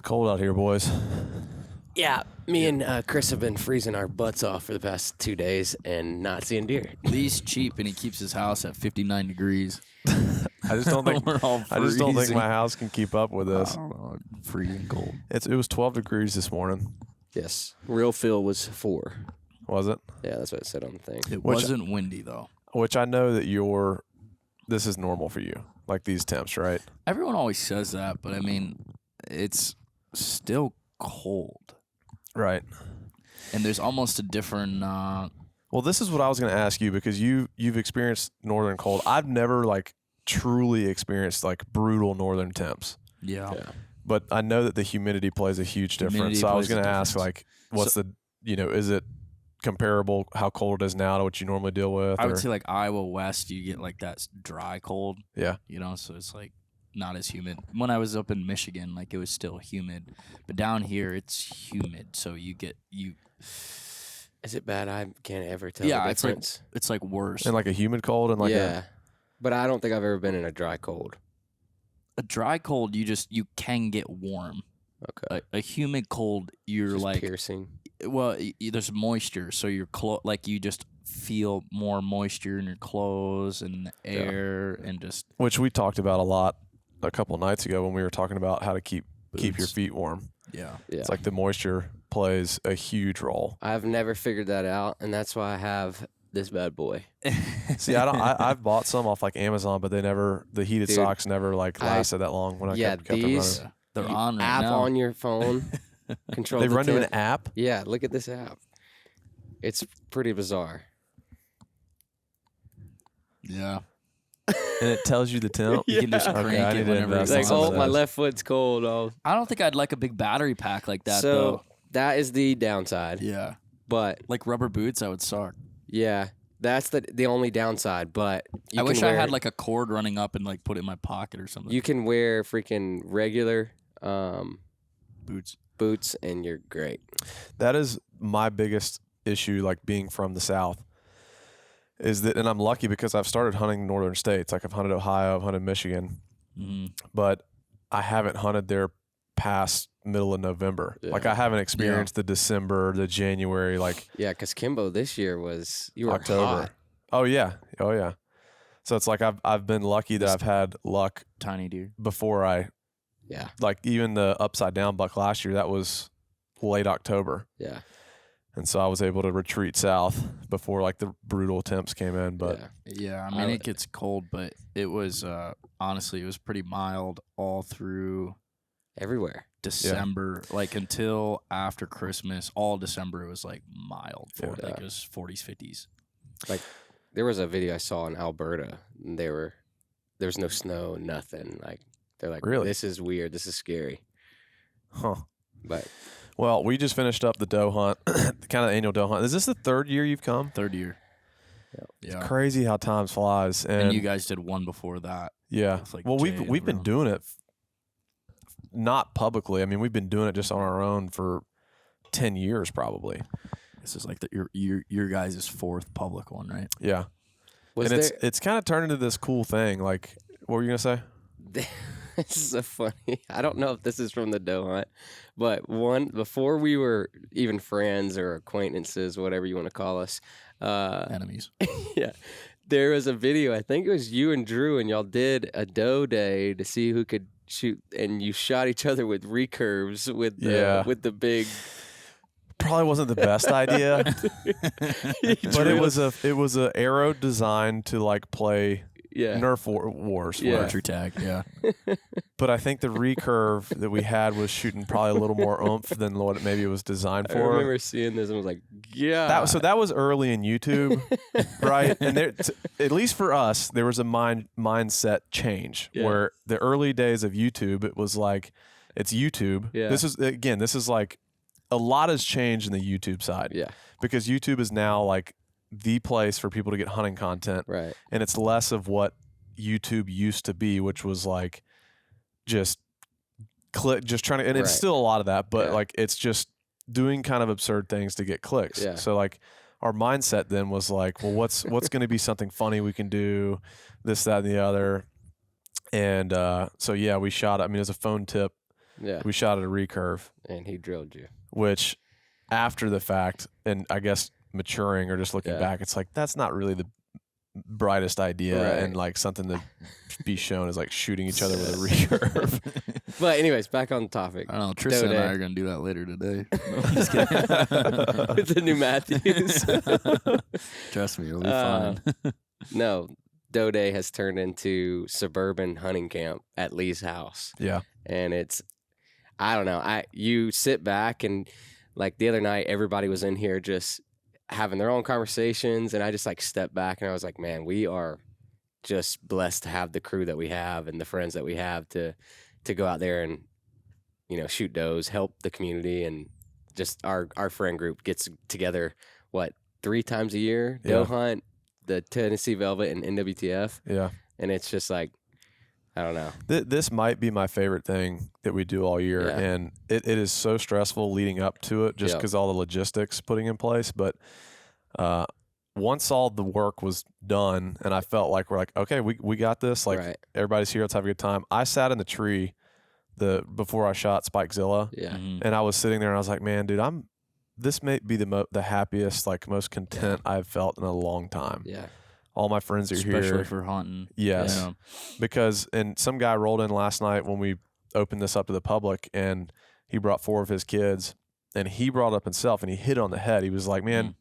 It's cold out here, boys. Yeah, me and Chris have been freezing our butts off for the past 2 days and not seeing deer. Lee's cheap and he keeps his house at 59 degrees. I just don't think We're all I just don't think freezing. my house can keep up with this. I don't know, freezing cold. It was 12 degrees this morning. Yes, real feel was 4. Was it? Yeah, that's what it said on the thing. It wasn't windy though. Which I know that this is normal for you, like these temps, right? Everyone always says that, but I mean, it's still cold, Right. and there's almost a different. Well, this is what I was going to ask you because you've experienced northern cold. I've never like truly experienced like brutal northern temps. Yeah. But I know that the humidity plays a huge difference. Humidity So I was plays a going to ask, difference. like, what's is it comparable how cold it is now to what you normally deal with? I would say like Iowa West, you get like that dry cold. Yeah. So it's like not as humid. When I was up in Michigan, like it was still humid, but down here it's humid, so Is it bad? I can't ever tell yeah, the it's like difference. worse. And like a humid cold and like but I don't think I've ever been in a dry cold. A dry cold, you can get warm. Okay. A humid cold, you're Just like piercing. well, there's moisture, so you're like you just feel more moisture in your clothes and the air and just which we talked about a lot a couple of nights ago when we were talking about how to keep your Boots. feet warm. yeah. It's like the moisture plays a huge role. I've never figured that out, and that's why I have this bad boy. See, I've bought some off like Amazon, but the heated Dude, socks never like lasted that long when I kept them these running. They're you on right app now. on your phone. Control. They the run to an temp. app Yeah, look at this app. It's pretty bizarre. Yeah. and it tells you the temp. You can just Yeah. crank Okay, I it need to whenever invest you It's like, some want. of oh, my those. left foot's cold. Oh, I don't think I'd like a big battery pack like that so though. that is the downside. Yeah. But Like rubber boots, that would suck. yeah, that's the only downside. But you I can wish I wear, had like a cord running up and like put it in my pocket or something. you can wear freaking regular Boots. boots, and you're great. That is my biggest issue, like being from the South, is that, and I'm lucky because I've started hunting northern states. Like I've hunted Ohio, I've hunted Michigan, but I haven't hunted there past middle of November. Yeah. Like I haven't experienced the December, the January, like Yeah, because Kimbo this year you were October. hot. Oh yeah. So it's like I've been lucky that I've had luck Tiny deer. before Yeah, like even the upside down buck last year, that was late October. yeah, And so I was able to retreat south before like the brutal temps came in. But Yeah, I mean it gets cold, but it was honestly it was pretty mild all through everywhere. December, like until after Christmas. All December it was like mild for Yeah. like it was 40s, 50s. Like there was a video I saw in Alberta, and there was no snow, nothing. Like they're like, Really? this is weird, this is scary. huh. But Well, we just finished up the doe hunt, kind of the annual doe hunt. Is this the third year you've come? Third year. Yeah. Yeah. Crazy how time flies. And you guys did one before that. yeah. with, like, Well, Jay we've and been Ron. doing it not publicly. I mean, we've been doing it just on our own for 10 years probably. This is like your guys' fourth public one, right? Yeah. was and there? it's kind of turned into this cool thing. Like, what were you going to say? This is so funny. I don't know if this is from the doe hunt, but before we were even friends or acquaintances, whatever you want to call us. Enemies. Yeah. There was a video, I think it was you and Drew, and y'all did a doe day to see who could shoot, and you shot each other with recurves with the big. Probably wasn't the best idea, but it was a arrow designed to like play Nerf wars. Yeah. Archery tag, yeah. But I think the recurve that we had was shooting probably a little more oomph than what maybe it was designed I for. remember seeing this and was like, yeah. That was early in YouTube, right? And at least for us, there was a mindset change where the early days of YouTube, it was like, it's YouTube. Yeah. This is like a lot has changed in the YouTube side. Yeah. Because YouTube is now like the place for people to get hunting content. Right. And it's less of what YouTube used to be, which was like just trying to, and it's still a lot of that, but like it's just doing kind of absurd things to get clicks. Yeah. So like our mindset then was like, well, what's going to be something funny we can do, this, that, and the other. And so yeah, we shot. I mean, it was a phone tip Yeah. We shot at a recurve, And he drilled you. which after the fact, and I guess maturing or just looking back, it's like that's not really the brightest idea, Right. and like something to be shown is like shooting each other with a recurve. But anyways, back on the topic. I don't know. Tristan and Day. I are going to do that later today. No, I'm just kidding. With the new Matthews. Trust me, it'll be fun. No, Doe Day has turned into suburban hunting camp at Lee's house. Yeah. And it's, I don't know. You sit back and like the other night, everybody was in here just having their own conversations. And I just like stepped back and I was like, man, we are just blessed to have the crew that we have and the friends that we have to go out there and, you know, shoot does, help the community. And just our friend group gets together, 3 times a year, doe hunt, the Tennessee Velvet and NWTF. Yeah. And it's just like, I don't know. This might be my favorite thing that we do all year. Yeah. And it is so stressful leading up to it just because all the logistics putting in place. But once all the work was done and I felt like we're like, okay, we got this. Like everybody's here. Let's have a good time. I sat in the tree before I shot Spikezilla. Yeah. And I was sitting there and I was like, man, dude, this may be the happiest, like most content I've felt in a long time. Yeah. All my friends are here. Especially for hunting. Yes. Yeah. Because, and some guy rolled in last night when we opened this up to the public and he brought 4 of his kids and he brought up himself and he hit it on the head. He was like, man,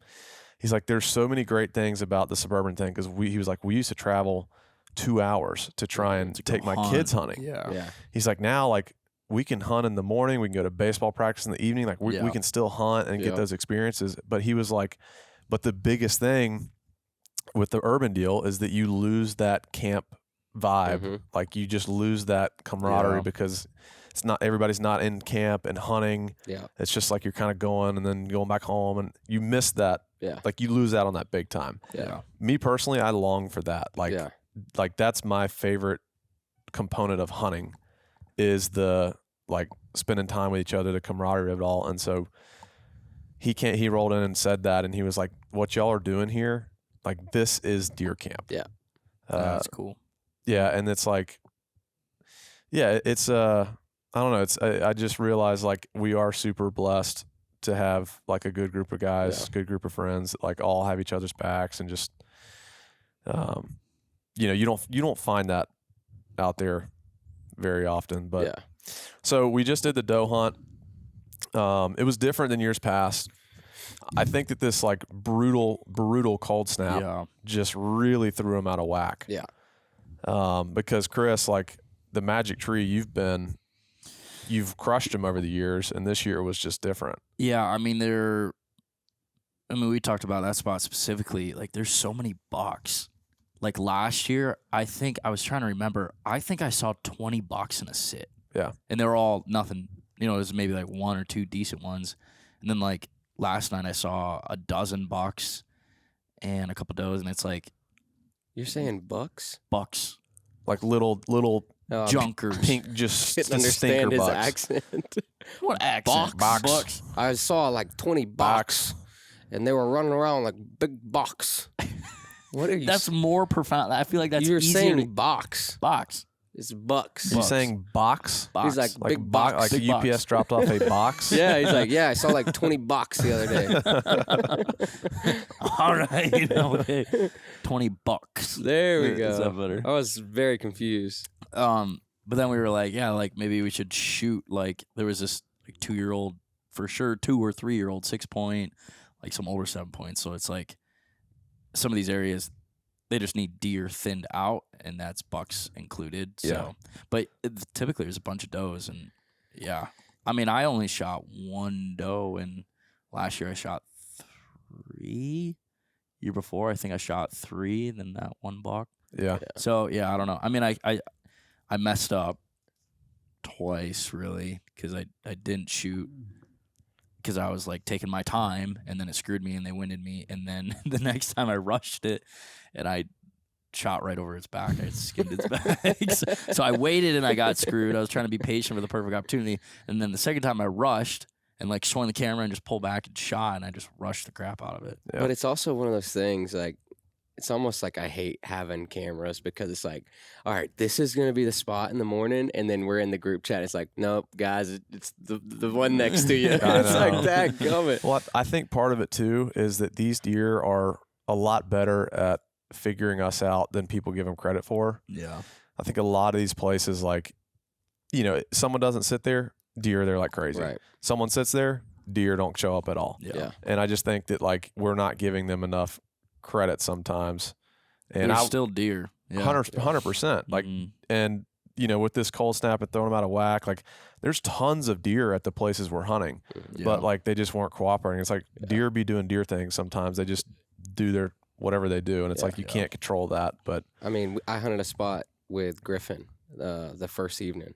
he's like, there's so many great things about the suburban thing. Cause he was like, we used to travel 2 hours to try and take my kids hunting. Yeah. He's like, now like we can hunt in the morning. We can go to baseball practice in the evening. Like we can still hunt and get those experiences. But he was like, but the biggest thing with the urban deal is that you lose that camp vibe. Mm-hmm. Like you just lose that camaraderie because it's not, everybody's not in camp and hunting. Yeah. It's just like you're kind of going and then going back home and you miss that. Yeah. Like you lose out on that big time. Yeah. Me personally, I long for that. Like that's my favorite component of hunting is the like spending time with each other, the camaraderie of it all. And so he rolled in and said that and he was like, what y'all are doing here, like this is deer camp. Yeah. That's cool. Yeah. And it's like, it's I don't know. I just realized like we are super blessed to have like a good group of guys, good group of friends that like all have each other's backs and just, you don't find that out there very often, but so we just did the doe hunt. It was different than years past. I think that this like brutal cold snap just really threw him out of whack. Yeah. Because Chris, like the magic tree, you've crushed him over the years, and this year was just different. Yeah, I mean we talked about that spot specifically. Like there's so many bucks. Like last year, I think I was trying to remember. I think I saw 20 bucks in a sit. Yeah. And they were all nothing. It was maybe like 1 or 2 decent ones. And then like last night I saw a dozen bucks and a couple does, and it's like You're saying bucks? bucks. Like little Junkers. pink, just Didn't stinker understand his bucks. accent. What accent? Box. I saw like 20 bucks, and they were running around like big box. What are you? That's more profound. I feel like that's You're easier saying to box. box. It's bucks. You saying box? He's like Like big box. like Big a UPS box. dropped off a box? Yeah, he's like, I saw like 20 bucks the other day. All right. Okay. 20 bucks. There we Is that go. better? I was very confused. But then we were like, like maybe we should shoot. Like there was this like 2-year-old, for sure, 2 or 3-year-old 6-point, like some older 7-point. So it's like some of these areas, they just need deer thinned out, and that's bucks included. So, but typically there's a bunch of does, and I mean, I only shot 1 doe, and last year I shot 3. Year before, I think I shot 3, and then that 1 buck. Yeah. So I don't know. I mean, I messed up twice really because I didn't shoot because I was like taking my time, and then it screwed me and they winded me, and then the next time I rushed it and I shot right over its back. I skimmed its back. So I waited and I got screwed. I was trying to be patient for the perfect opportunity, and then the second time I rushed and like swung the camera and just pulled back and shot, and I just rushed the crap out of it. Yeah. But it's also one of those things like it's almost like I hate having cameras because it's like, all right, this is gonna be the spot in the morning, and then we're in the group chat. It's like, nope, guys, it's the one next to you. It's like dadgummit. Well, I think part of it too is that these deer are a lot better at figuring us out than people give them credit for. Yeah. I think a lot of these places, like, you know, someone doesn't sit there, deer they're like crazy. Right. Someone sits there, deer don't show up at all. Yeah. And I just think that like we're not giving them enough credit sometimes. And There's still deer. Yeah. 100%. Like, and you know, with this cold snap and throwing them out of whack, like there's tons of deer at the places we're hunting, but like they just weren't cooperating. It's like deer be doing deer things sometimes. They just do their whatever they do, and it's like you can't control that. But I mean, I hunted a spot with Griffin the first evening,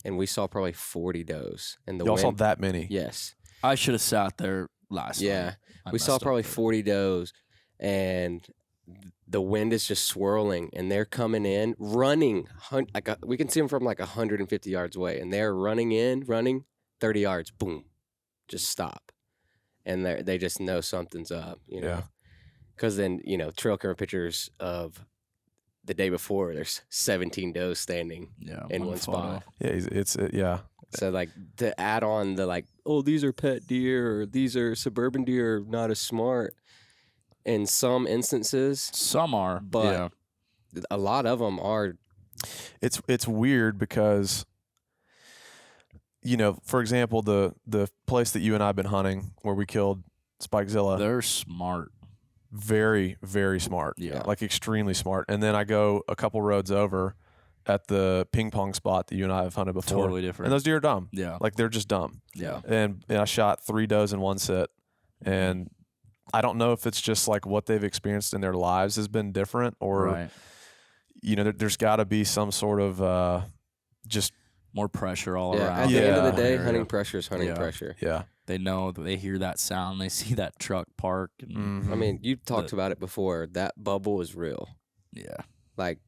and we saw probably 40 does. And the y'all wind, saw that many? Yes. I should have sat there last night. We saw probably 40 does, and the wind is just swirling, and they're coming in, running. We can see them from like 150 yards away, and they're running 30 yards, boom, just stop. And they just know something's up, you know. Yeah. Because then, you know, trail camera pictures of the day before, there's 17 does standing in one spot. Yeah, So, like, to add on the, like, oh, these are pet deer or these are suburban deer are not as smart. In some instances. Some are. But a lot of them are. It's weird because, you know, for example, the place that you and I have been hunting where we killed Spikezilla. They're smart. Very, very smart. Yeah. Like extremely smart. And then I go a couple roads over at the ping pong spot that you and I have hunted before. Totally different. And those deer are dumb. Yeah. Like they're just dumb. Yeah. And I shot 3 does in one sit. And I don't know if it's just like what they've experienced in their lives has been different or, you know, there's got to be some sort of just more pressure all around. At the end of the day, hunting pressure is hunting pressure. Yeah. They know that they hear that sound. They see that truck park. And I mean, you talked about it before. That bubble is real. Yeah. Like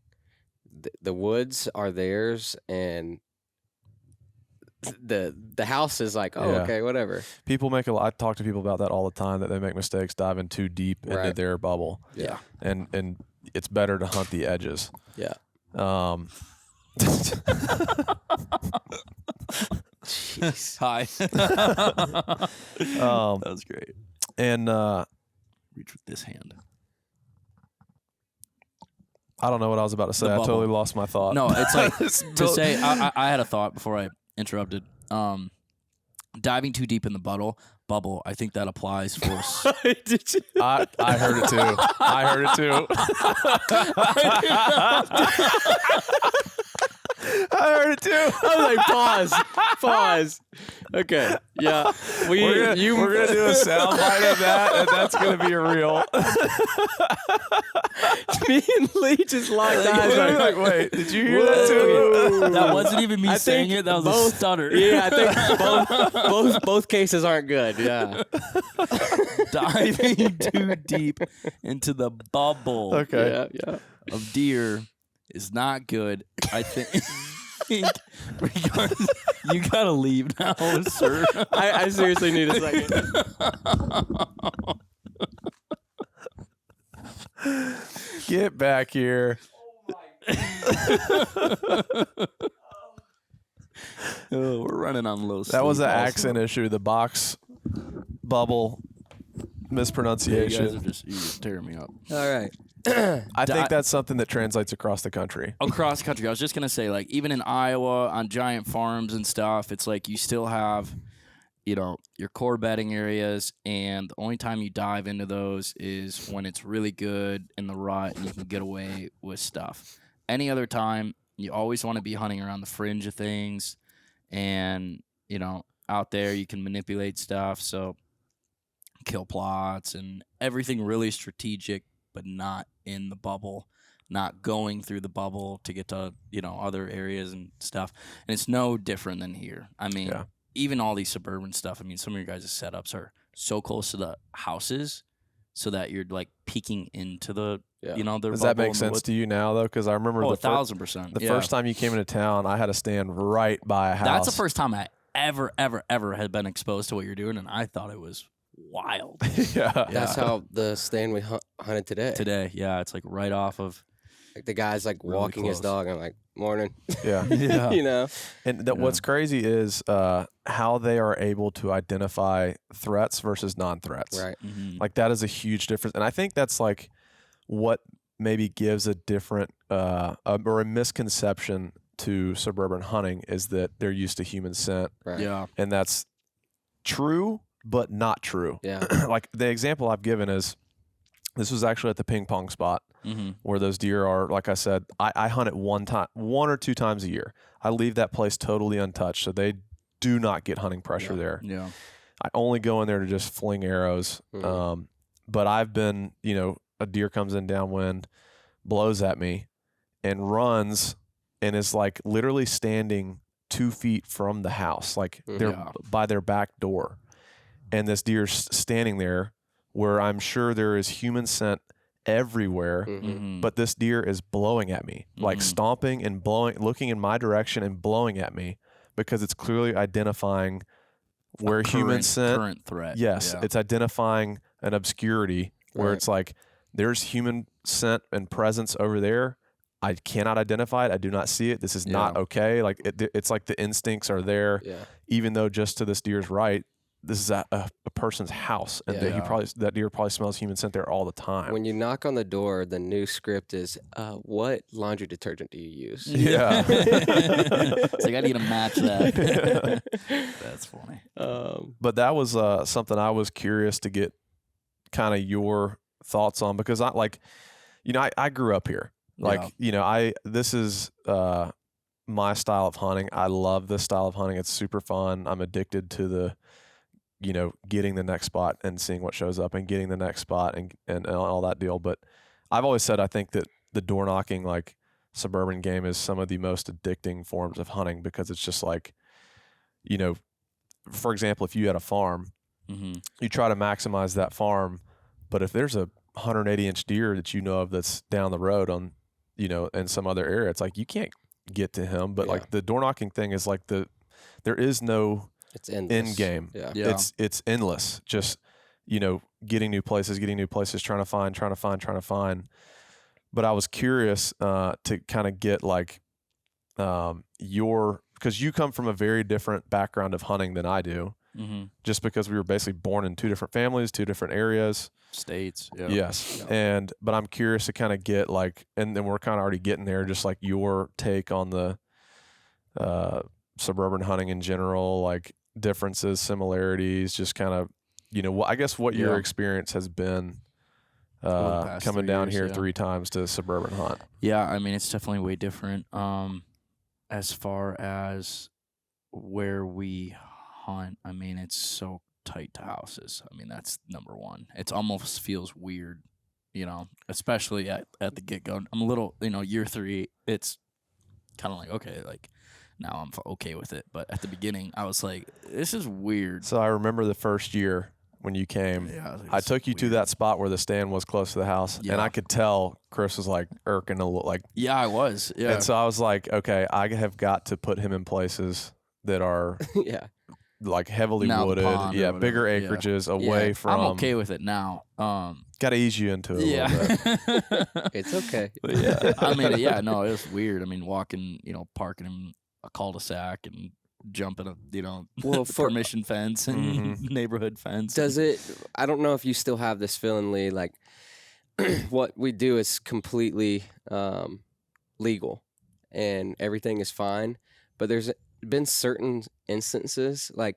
the woods are theirs, and the house is like, okay, whatever. People I talk to people about that all the time, that they make mistakes diving too deep into their bubble. Yeah. And it's better to hunt the edges. Yeah. Jeez. Hi. That was great. And reach with this hand. I don't know what I was about to say. I totally lost my thought. No, it's like to say. I had a thought before I interrupted. Diving too deep in the bubble. I think that applies for. Did you? I heard it too. I heard it too. I heard it too. I was like, pause. Okay, yeah. We're gonna do a sound bite of that, and that's gonna be real. Me and Lee just locked eyes. Like, wait, did you hear that too? That wasn't even me saying it. That was a stutter. Yeah, I think both cases aren't good. Yeah. Diving too deep into the bubble. Okay. Yeah. Of deer is not good. I think you gotta leave now, sir. I seriously need a second. Get back here. We're running on low sleep. That was an also. accent issue. The box bubble mispronunciation. You guys are just tearing me up. All right. I think that's something that translates across the country. Across the country. I was just going to say, like, even in Iowa on giant farms and stuff, it's like you still have, you know, your core bedding areas, and the only time you dive into those is when it's really good in the rut and you can get away with stuff. Any other time, you always want to be hunting around the fringe of things, and, you know, out there you can manipulate stuff, so kill plots and everything really strategic, but not in the bubble, not going through the bubble to get to, you know, other areas and stuff. And it's no different than here. I mean, even all these suburban stuff, I mean, some of your guys' setups are so close to the houses so that you're like peeking into the, you know, their Does bubble. that make sense to you now, though? Because I remember 1,000%. The first time you came into town, I had to stand right by a house. That's the first time I ever had been exposed to what you're doing, and I thought it was wild. Yeah. That's how the stand we hunted today. Today, yeah, it's like right off of. Like the guy's like Really walking his close. dog. And I'm like, morning. Yeah. Yeah. You know? And what's crazy is how they are able to identify threats versus non-threats. Right. Mm-hmm. Like that is a huge difference. And I think that's like what maybe gives a different or a misconception to suburban hunting is that they're used to human scent. Right. Yeah. And that's true, but not true. Yeah. Like the example I've given is this was actually at the ping pong spot Mm-hmm. where those deer are. Like I said, I hunt it one or two times a year. I leave that place totally untouched, so they do not get hunting pressure there. Yeah. I only go in there to just fling arrows. Mhm. But I've been, a deer comes in downwind, blows at me, and runs, and is like literally standing 2 feet from the house, like they're Yeah. by their back door, and this deer's standing there where I'm sure there is human scent everywhere. Mhm. Mm-hmm. But this deer is blowing at me, like Mhm. stomping and blowing, looking in my direction and blowing at me because it's clearly identifying where human scent. Current threat. Yes, Yeah. it's identifying an obscurity where Right. it's like there's human scent and presence over there. I cannot identify it. I do not see it. This is not Yeah. okay. Like it's like the instincts are there, Yeah. even though just to this deer's right, this is a person's house, and Yeah. that deer probably smells human scent there all the time. When you knock on the door, the new script is, what laundry detergent do you use? Yeah. It's like I need to match that. That's funny. But that was something I was curious to get kind of your thoughts on because I grew up here. This is my style of hunting. I love this style of hunting. It's super fun. I'm addicted to the, getting the next spot and seeing what shows up and getting the next spot and all that deal. But I've always said I think that the door knocking, like suburban game, is some of the most addicting forms of hunting because it's just like, for example, if you had a farm, Mm-hmm. you try to maximize that farm, but if there's a 180-inch deer that you know of that's down the road on, in some other area, it's like you can't get to him. But Yeah. like the door knocking thing is like there is no It's endless. end game. Yeah. Yeah. It's endless. Just getting new places, trying to find. But I was curious to kind of get like because you come from a very different background of hunting than I do. Mm-hmm. Just because we were basically born in two different families, two different areas. States. Yeah. Yes. Yeah. But I'm curious to kind of get like, and then we're kind of already getting there, just like your take on the suburban hunting in general, like differences, similarities, just kind of, I guess what your Yeah. experience has been Over the past coming 3 down years, here yeah. 3 times to suburban hunt. Yeah, I mean, it's definitely way different. As far as where we hunt, I mean, it's so tight to houses. I mean, that's number one. It almost feels weird, especially at the get-go. I'm a little, year 3, it's kind of like, okay, like now I'm okay with it. But at the beginning, I was like, this is weird. So I remember the first year when you came, Yeah, was like, I this is took you to weird. that spot where the stand was close to the house, and Yeah. I could tell Chris was like irking a little, like. Yeah, I was. Yeah. And so I was like, okay, I have got to put him in places that are Yeah. like heavily Now the wooded, pond or bigger whatever, yeah. acreages away Yeah, from. I'm okay with it now. Got to ease you into it a Yeah. little bit. It's okay. But yeah, I mean, yeah, no, it was weird. I mean, walking, parking in a cul-de-sac and jumping a, Well, for permission fence and neighborhood fence. does it? I don't know if you still have this feeling, Lee. Like what we do is completely legal, and everything is fine. But there's been certain instances, like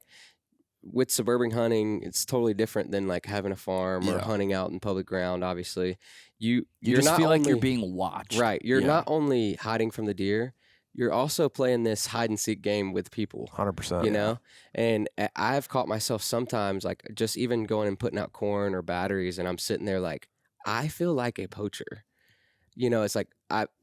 with suburban hunting, it's totally different than like having a farm or Yeah. hunting out in public ground. Obviously, You you're just not feel like you're only- being watched. right. You're Yeah. not only hiding from the deer, you're also playing this hide and seek game with people. 100%. You know, and I've caught myself sometimes, like just even going and putting out corn or batteries, and I'm sitting there like, I feel like a poacher. It's like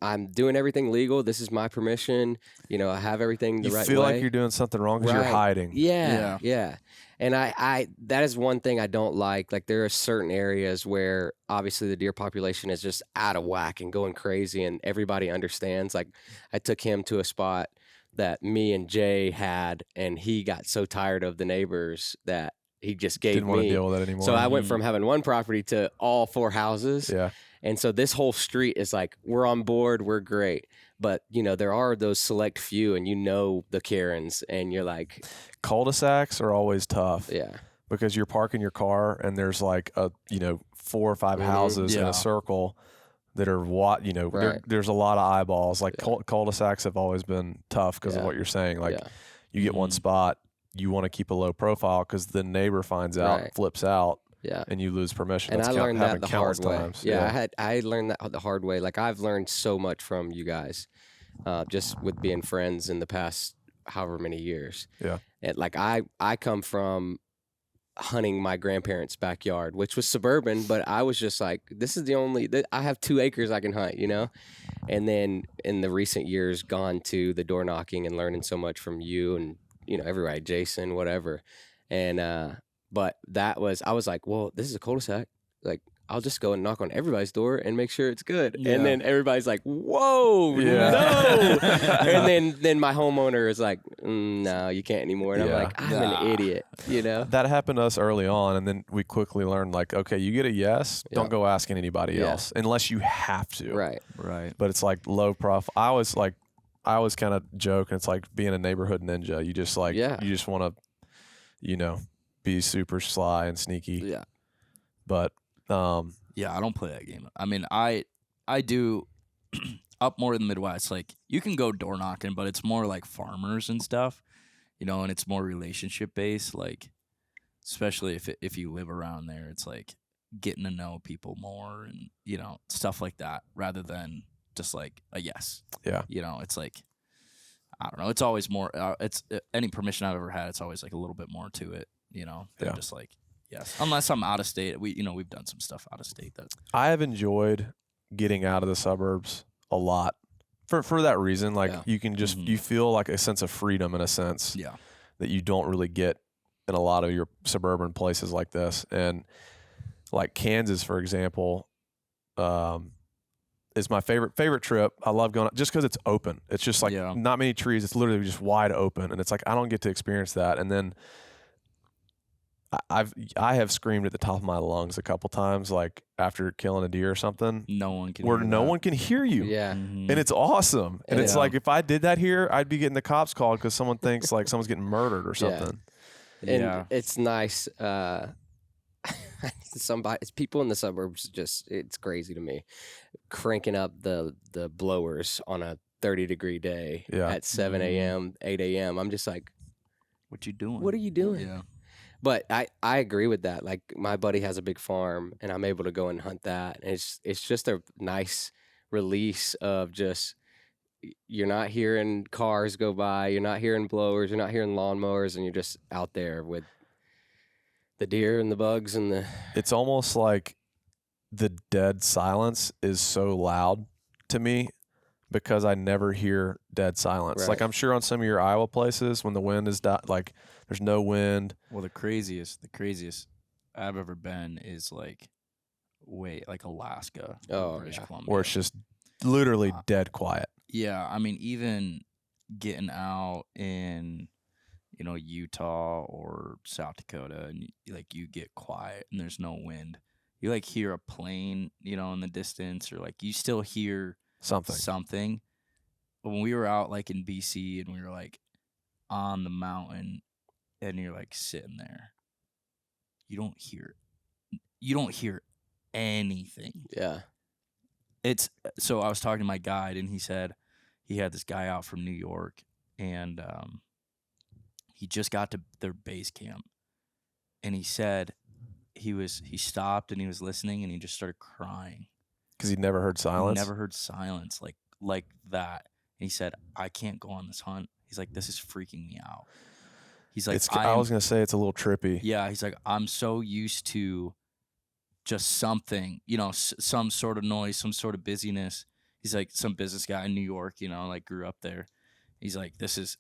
I'm doing everything legal. This is my permission. I have everything the You right feel way. like you're doing something wrong because Right. you're hiding. Yeah. And I that is one thing I don't like. Like there are certain areas where obviously the deer population is just out of whack and going crazy, and everybody understands. Like I took him to a spot that me and Jay had, and he got so tired of the neighbors that he just gave Didn't me. want to deal with it anymore. So I went from having one property to all 4 houses. Yeah. And so this whole street is like, we're on board, we're great. But, you know, there are those select few, and you know the Karens, and you're like... Cul-de-sacs are always tough. Yeah. Because you're parking your car, and there's like 4 or 5 houses in a circle that are there's a lot of eyeballs. Like cul-de-sacs have always been tough because of what you're saying. Like you get one spot, you want to keep a low profile because the neighbor finds out, flips out. Yeah, and you lose permission. And That's I learned that the hard way. Times. Yeah, I learned that the hard way. Like I've learned so much from you guys, just with being friends in the past however many years. Yeah, and like I come from hunting my grandparents' backyard, which was suburban, but I was just like, this is the only. I have 2 acres I can hunt, you know. And then in the recent years, gone to the door knocking and learning so much from you and everybody, Jason, whatever, and. But I was like, well, this is a cul-de-sac. Like, I'll just go and knock on everybody's door and make sure it's good. Yeah. And then everybody's like, whoa, no. And then my homeowner is like, no, you can't anymore. And I'm like, I'm an idiot, That happened to us early on, and then we quickly learned, like, okay, you get a yes, don't go asking anybody else unless you have to. Right. But it's like low profile. I was kind of joking. It's like being a neighborhood ninja. You just you just want to, be super sly and sneaky. Yeah. But I don't play that game. I mean, I do up more in the Midwest. Like you can go door knocking, but it's more like farmers and stuff, and it's more relationship based. Like especially if you live around there, it's like getting to know people more and stuff like that, rather than just like a yes. Yeah. It's like I don't know. It's always more. It's any permission I've ever had. It's always like a little bit more to it. Than just like, yes. Unless I'm out of state. We've done some stuff out of state. I have enjoyed getting out of the suburbs a lot for that reason. Like you can just, you feel like a sense of freedom in a sense that you don't really get in a lot of your suburban places like this. And like Kansas, for example, is my favorite trip. I love going just because it's open. It's just like not many trees. It's literally just wide open. And it's like, I don't get to experience that. And then I have screamed at the top of my lungs a couple times, like after killing a deer or something. No one can. Where no one can hear you. Yeah, and it's awesome. And it's like if I did that here, I'd be getting the cops called because someone thinks like someone's getting murdered or something. And it's nice. It's people in the suburbs. It's crazy to me, cranking up the blowers on a 30-degree day at 7 a.m., 8 a.m. I'm just like, what you doing? What are you doing? Yeah. But I agree with that. Like my buddy has a big farm, and I'm able to go and hunt that. And it's just a nice release of just you're not hearing cars go by, you're not hearing blowers, you're not hearing lawnmowers, and you're just out there with the deer and the bugs and the. It's almost like the dead silence is so loud to me because I never hear dead silence. Right. Like I'm sure on some of your Iowa places when the wind is like there's no wind. Well, the craziest I've ever been is like Alaska, British Columbia, where it's just literally dead quiet. Yeah, I mean even getting out in Utah or South Dakota and like you get quiet and there's no wind. You like hear a plane, in the distance, or like you still hear something. But when we were out like in BC and we were like on the mountain and you're like sitting there, you don't hear anything. Yeah. So I was talking to my guide and he said he had this guy out from New York and he just got to their base camp and he said he stopped and he was listening and he just started crying. Because he'd never heard silence? Never heard silence like that. And he said, I can't go on this hunt. He's like, this is freaking me out. He's like, I was going to say it's a little trippy. Yeah, he's like, I'm so used to just something, some sort of noise, some sort of busyness. He's like some business guy in New York, like grew up there. He's like, this is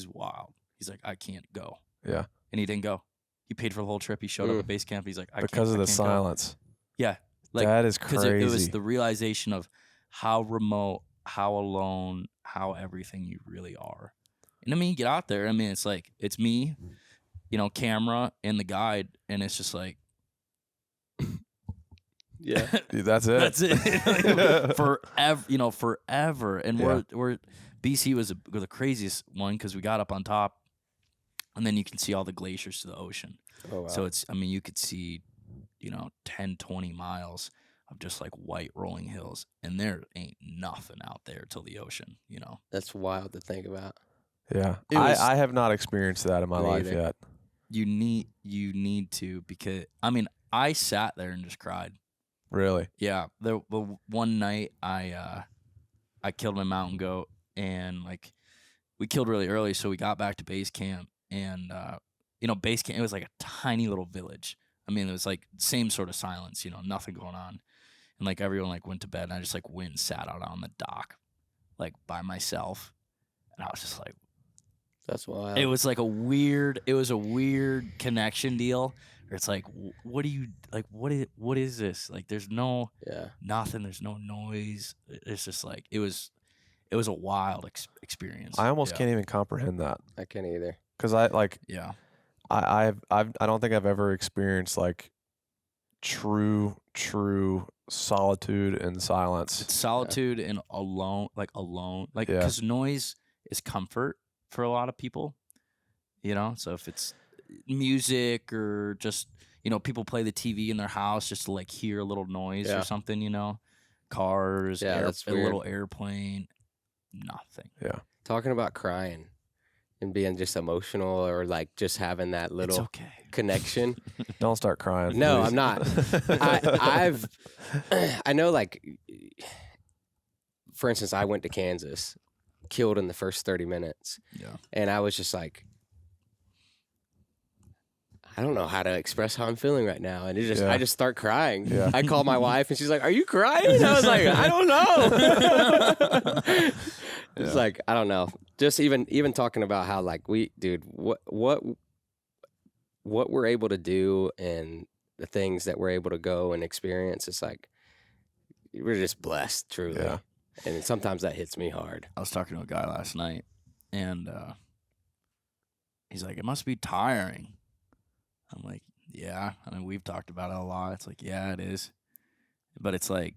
wild. He's like, I can't go. Yeah. And he didn't go. He paid for the whole trip. He showed up at base camp. He's like, because of the silence. Go. Yeah. Like, that is crazy. Because it was the realization of how remote, how alone, how everything you really are. And I mean, get out there. I mean, it's like, it's me camera and the guide, and it's just like, Yeah. That's it. that's it. Forever, forever. And Yeah. we're BC was the craziest one because we got up on top, and then you can see all the glaciers to the ocean. Oh, wow. So you could see, 10, 20 miles of just like white rolling hills, and there ain't nothing out there till the ocean. That's wild to think about. Yeah. It was- I have not experienced that in my Me life either. yet. You need to, because I sat there and just cried. Really? Yeah, the one night I killed my mountain goat, and like we killed really early, so we got back to base camp, and base camp, it was like a tiny little village. It was like same sort of silence, nothing going on, and like everyone like went to bed, and I just like went and sat out on the dock, like by myself, and I was just like, That's wild. it was a weird connection deal. Where it's like, what do you like? What is this? Like, there's no nothing. There's no noise. It's just like it was a wild experience. I almost can't even comprehend that I can't either. because I don't think I've ever experienced like true solitude and silence. It's solitude and alone, like Yeah. because noise is comfort for a lot of people. So if it's music or just people play the TV in their house just to like hear a little noise or something, cars, that's a weird. little airplane, nothing. Talking about crying and being just emotional or like just having that It's little okay. connection. Don't start crying. No, please. I'm not. I know, like, for instance, I went to Kansas, killed in the first 30 minutes. Yeah. And I was just like, I don't know how to express how I'm feeling right now. And I just start crying. Yeah. I called my wife and she's like, "Are you crying?" I was like, "I don't know." It's like, I don't know. Just even talking about how like what we're able to do and the things that we're able to go and experience, it's like we're just blessed, truly. Yeah. And sometimes that hits me hard. I was talking to a guy last night, and he's like, "It must be tiring." I'm like, "Yeah." We've talked about it a lot. It's like, yeah, it is. But it's like,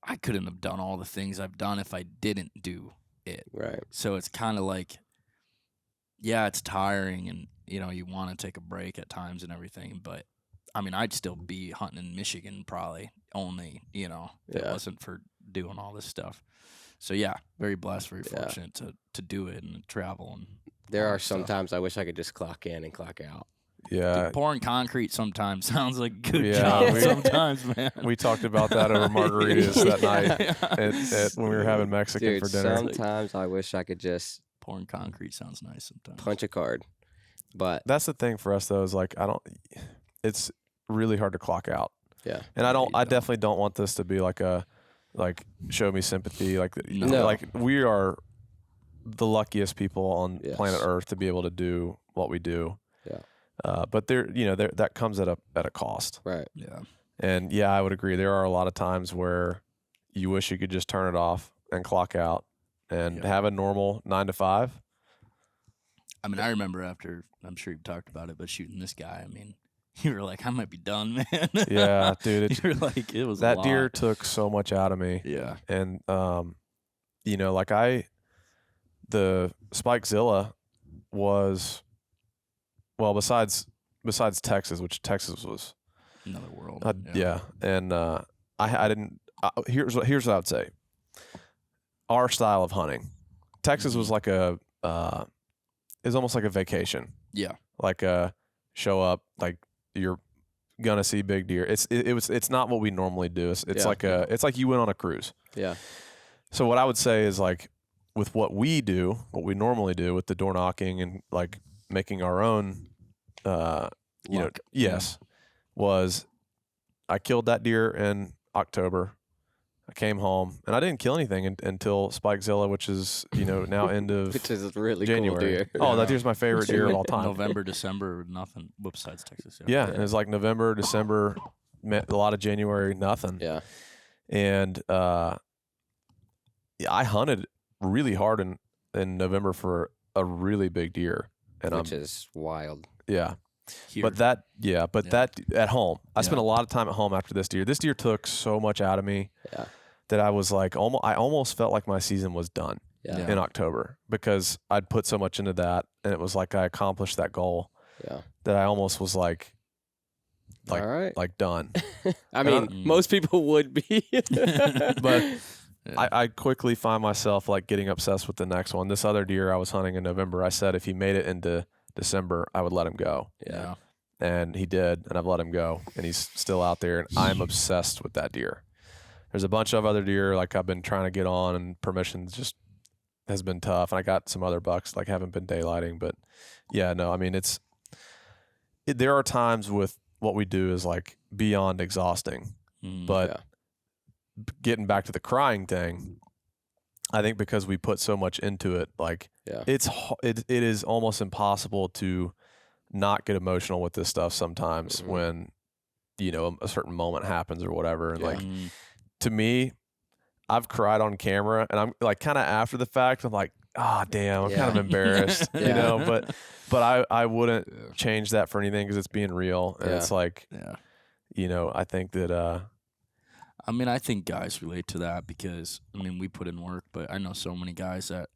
I couldn't have done all the things I've done if I didn't do it. Right. So it's kind of like, yeah, it's tiring, and you want to take a break at times and everything. But I'd still be hunting in Michigan probably only, if it wasn't for doing all this stuff. So yeah, very blessed, very fortunate to do it and travel. And There all are that stuff. sometimes I wish I could just clock in and clock out. Yeah. Dude, pouring concrete sometimes sounds like a good Yeah, job. we- sometimes, man. We talked about that over margaritas that night when we were having Mexican Dude, for dinner. sometimes I wish I could just Pouring concrete sounds nice sometimes. punch a card. But That's the thing for us though, is like it's really hard to clock out. yeah. And you I don't. definitely don't want this to be like show me sympathy. Like No. like we are the luckiest people on Yes. planet Earth to be able to do what we do. Yeah. But there that comes at a cost. Right. Yeah. And yeah, I would agree. There are a lot of times where you wish you could just turn it off and clock out and have a normal 9 to 5. I remember after, I'm sure you've talked about it, but shooting this guy, you were like, I might be done, man. Yeah, dude. You were like, it was That a deer lot. took so much out of me. Yeah. And the Spikezilla was, well, besides Texas, which Texas was Another world. yeah. And I didn't. Here's what I would say. Our style of hunting, Texas was like is almost like a vacation. Yeah. Like show up, like you're gonna see big deer. It's not what we normally do. It's Yeah. it's like you went on a cruise. Yeah. So what I would say is like with what we normally do with the door knocking and like making our own, Luck. yes, was I killed that deer in October. I came home and I didn't kill anything until Spikezilla, which is now end of Which is a really January. cool deer. Oh, that deer's my favorite deer of all time. November, December, nothing. Besides Texas. Yeah, and it's like November, December, a lot of January, nothing. Yeah. And I hunted really hard in November for a really big deer, and Which is wild. Yeah. Here. But that at home. I spent a lot of time at home after this deer. This deer took so much out of me that I was like, I almost felt like my season was done in October because I'd put so much into that, and it was like I accomplished that goal. Yeah. That I almost was like all right, like done. I mean, most people would be, but I quickly find myself like getting obsessed with the next one. This other deer I was hunting in November, I said if he made it into December, I would let him go. Yeah. And he did, and I've let him go, and he's still out there, and I'm obsessed with that deer. There's a bunch of other deer like I've been trying to get on, and permissions just has been tough, and I got some other bucks like haven't been daylighting, but I mean there are times with what we do is like beyond exhausting, but getting back to the crying thing, I think because we put so much into it, like it is almost impossible to not get emotional with this stuff sometimes when, a certain moment happens or whatever. And like, to me, I've cried on camera and I'm like kind of after the fact, I'm like, damn, I'm kind of embarrassed, but I wouldn't change that for anything because it's being real. And it's like, I think that, I mean, I think guys relate to that because, I mean, we put in work, but I know so many guys that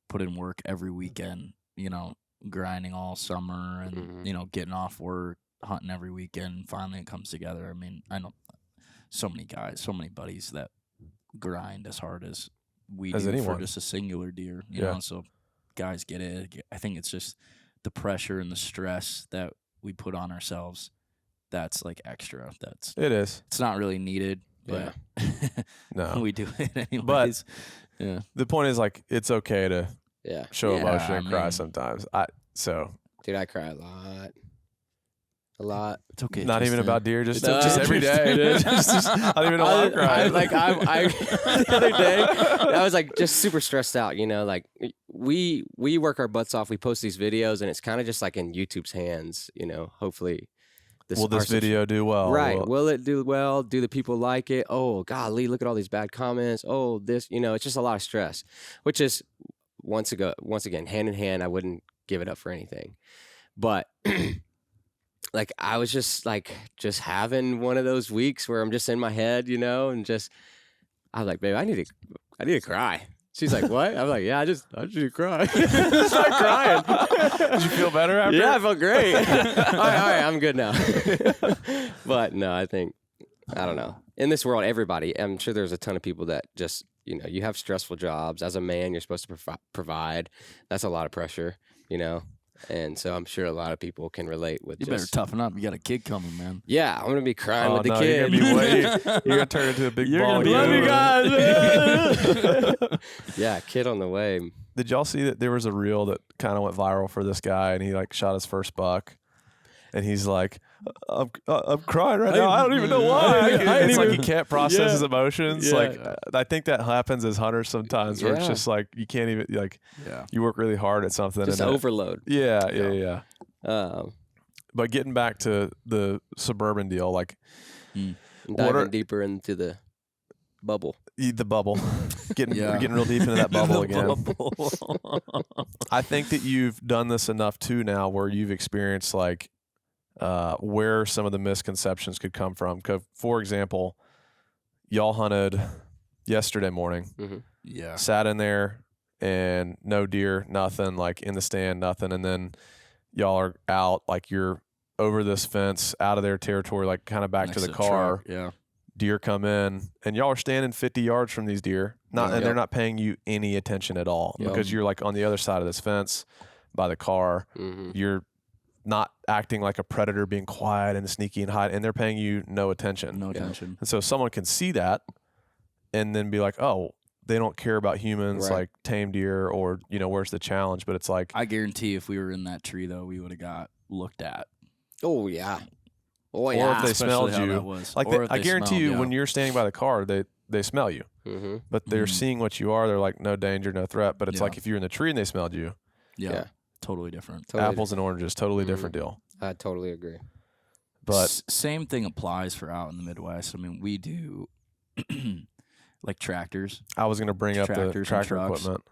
put in work every weekend, grinding all summer and, getting off work, hunting every weekend. Finally, it comes together. I mean, I know so many guys, so many buddies that grind as hard as we do for just a singular deer, you know, so guys get it. I think it's just the pressure and the stress that we put on ourselves. That's like extra. It's not really needed. But no, we do it anyways. But the point is, like, it's okay to show emotion and cry sometimes. Dude, I cry a lot. It's okay. Not even about deer, just every day. I don't even know why I'm crying. The other day, I was like just super stressed out. Like we work our butts off. We post these videos, and it's kind of just like in YouTube's hands. Hopefully. Will this video do well? Right. Will it do well? Do the people like it? Oh, golly, look at all these bad comments. Oh, this, it's just a lot of stress, which is once again, hand in hand, I wouldn't give it up for anything. But like, I was just having one of those weeks where I'm just in my head, and I was like, babe, I need to cry. She's like, what? I'm like, yeah, I just need to cry. Start crying. Did you feel better after? Yeah, I felt great. all right, I'm good now. But no, I don't know. In this world, everybody, I'm sure there's a ton of people that just, you have stressful jobs. As a man, you're supposed to provide. That's a lot of pressure, And so I'm sure a lot of people can relate with. You better toughen up. You got a kid coming, man. Yeah, I'm gonna be crying with the kid. You're gonna turn into a big ball. Love you guys. Yeah, kid on the way. Did y'all see that there was a reel that kind of went viral for this guy, and he like shot his first buck, and he's like, I'm crying right now. I don't even know why. It's like he can't process his emotions. Yeah. Like I think that happens as hunters sometimes, where it's just like you can't even you work really hard at something. Just and overload. Yeah. But getting back to the Suburban deal, like diving deeper into the bubble. The bubble. We're getting real deep into that bubble again. I think that you've done this enough too now where you've experienced like where some of the misconceptions could come from. For example, y'all hunted yesterday morning. Mm-hmm. Yeah. Sat in there and no deer, nothing, like in the stand, nothing. And then y'all are out, like you're over this fence, out of their territory, like kind of back Next to the car. Truck. Yeah. Deer come in, and y'all are standing 50 yards from these deer, and they're not paying you any attention at all because you're like on the other side of this fence by the car. Mm-hmm. You're not acting like a predator, being quiet and sneaky and hide, and they're paying you no attention. And so someone can see that and then be like, oh, they don't care about humans, like tame deer, or, where's the challenge? But it's like, I guarantee if we were in that tree, though, we would have got looked at. Oh, yeah. Oh, or yeah. if they Especially smelled you, like I guarantee you, when you're standing by the car, they smell you, but they're seeing what you are. They're like, no danger, no threat. But it's like if you're in the tree and they smelled you, totally different. Apples and oranges, totally different deal. I totally agree. But same thing applies for out in the Midwest. I mean, we do like tractors. I was going to bring up the tractor equipment.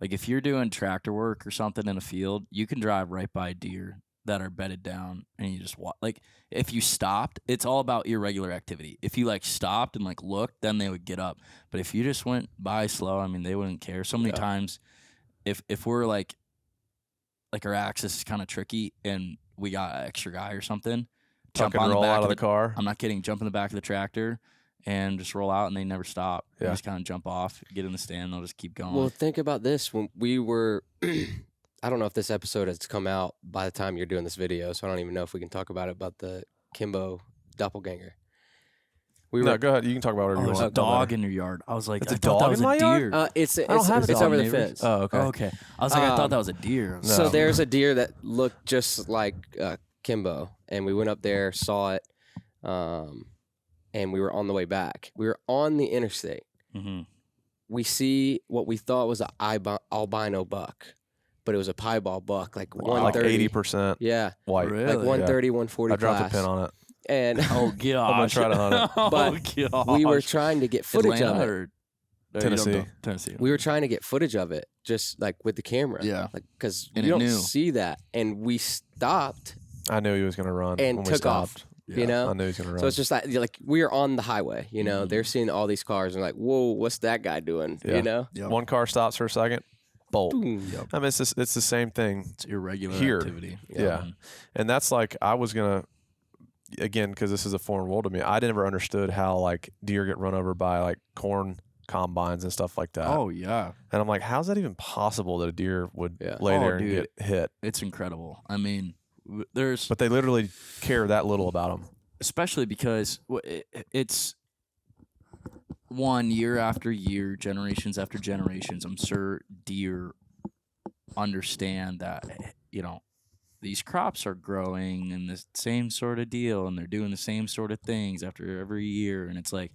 Like if you're doing tractor work or something in a field, you can drive right by deer that are bedded down, and you just walk. Like if you stopped, it's all about irregular activity. If you like stopped and like looked, then they would get up. But if you just went by slow, I mean, they wouldn't care. So many times, if we're like our access is kind of tricky and we got an extra guy or something, jump on the roll back out of the car. I'm not kidding. Jump in the back of the tractor and just roll out, and they never stop. They just kind of jump off, get in the stand, they'll just keep going. Well, think about this. When we were, I don't know if this episode has come out by the time you're doing this video, so I don't even know if we can talk about it, about the Kimbo doppelganger. No, go ahead. You can talk about whatever you there's want. a dog in your yard. I was like, It's I a thought that dog was in my a yard? deer. It's have it's dog over the neighbors. fence. Oh, okay. Oh, okay. I was like, I thought that was a deer. So No. there's a deer that looked just like Kimbo, and we went up there, saw it, and we were on the way back. We were on the interstate. Mm-hmm. We see what we thought was an albino buck, but it was a piebald buck, like Like 130. 80% Yeah, white. Really? like Yeah. 130, 140 I dropped class. a pin on it. And Oh, gosh. I'm gonna try to hunt it. But oh, we were gosh. trying to get footage Atlanta of it. or you don't Tennessee. know. Tennessee. We were trying to get footage of it, just like with the camera. Yeah. Like, because And you it don't knew. see that. And we stopped I knew he was going to run and when we took off. stopped. You know? I knew he was going to run. So it's just like we are on the highway, you know, they're seeing all these cars and like, whoa, what's that guy doing? Yeah. You know? Yep. One car stops for a second, bolt. Boom. I mean, it's the same thing. It's irregular Here. activity. Yeah. And that's like, I was going to, again, because this is a foreign world to me, I never understood how like deer get run over by like corn combines and stuff like that. Oh, yeah. And I'm like, how's that even possible that a deer would Yeah. lay Oh, there and dude. get hit? It's incredible. I mean, there's... But they literally care that little about them. especially because it's one year after year, generations after generations. I'm sure deer understand that, you know, these crops are growing and the same sort of deal, and they're doing the same sort of things after every year. And it's like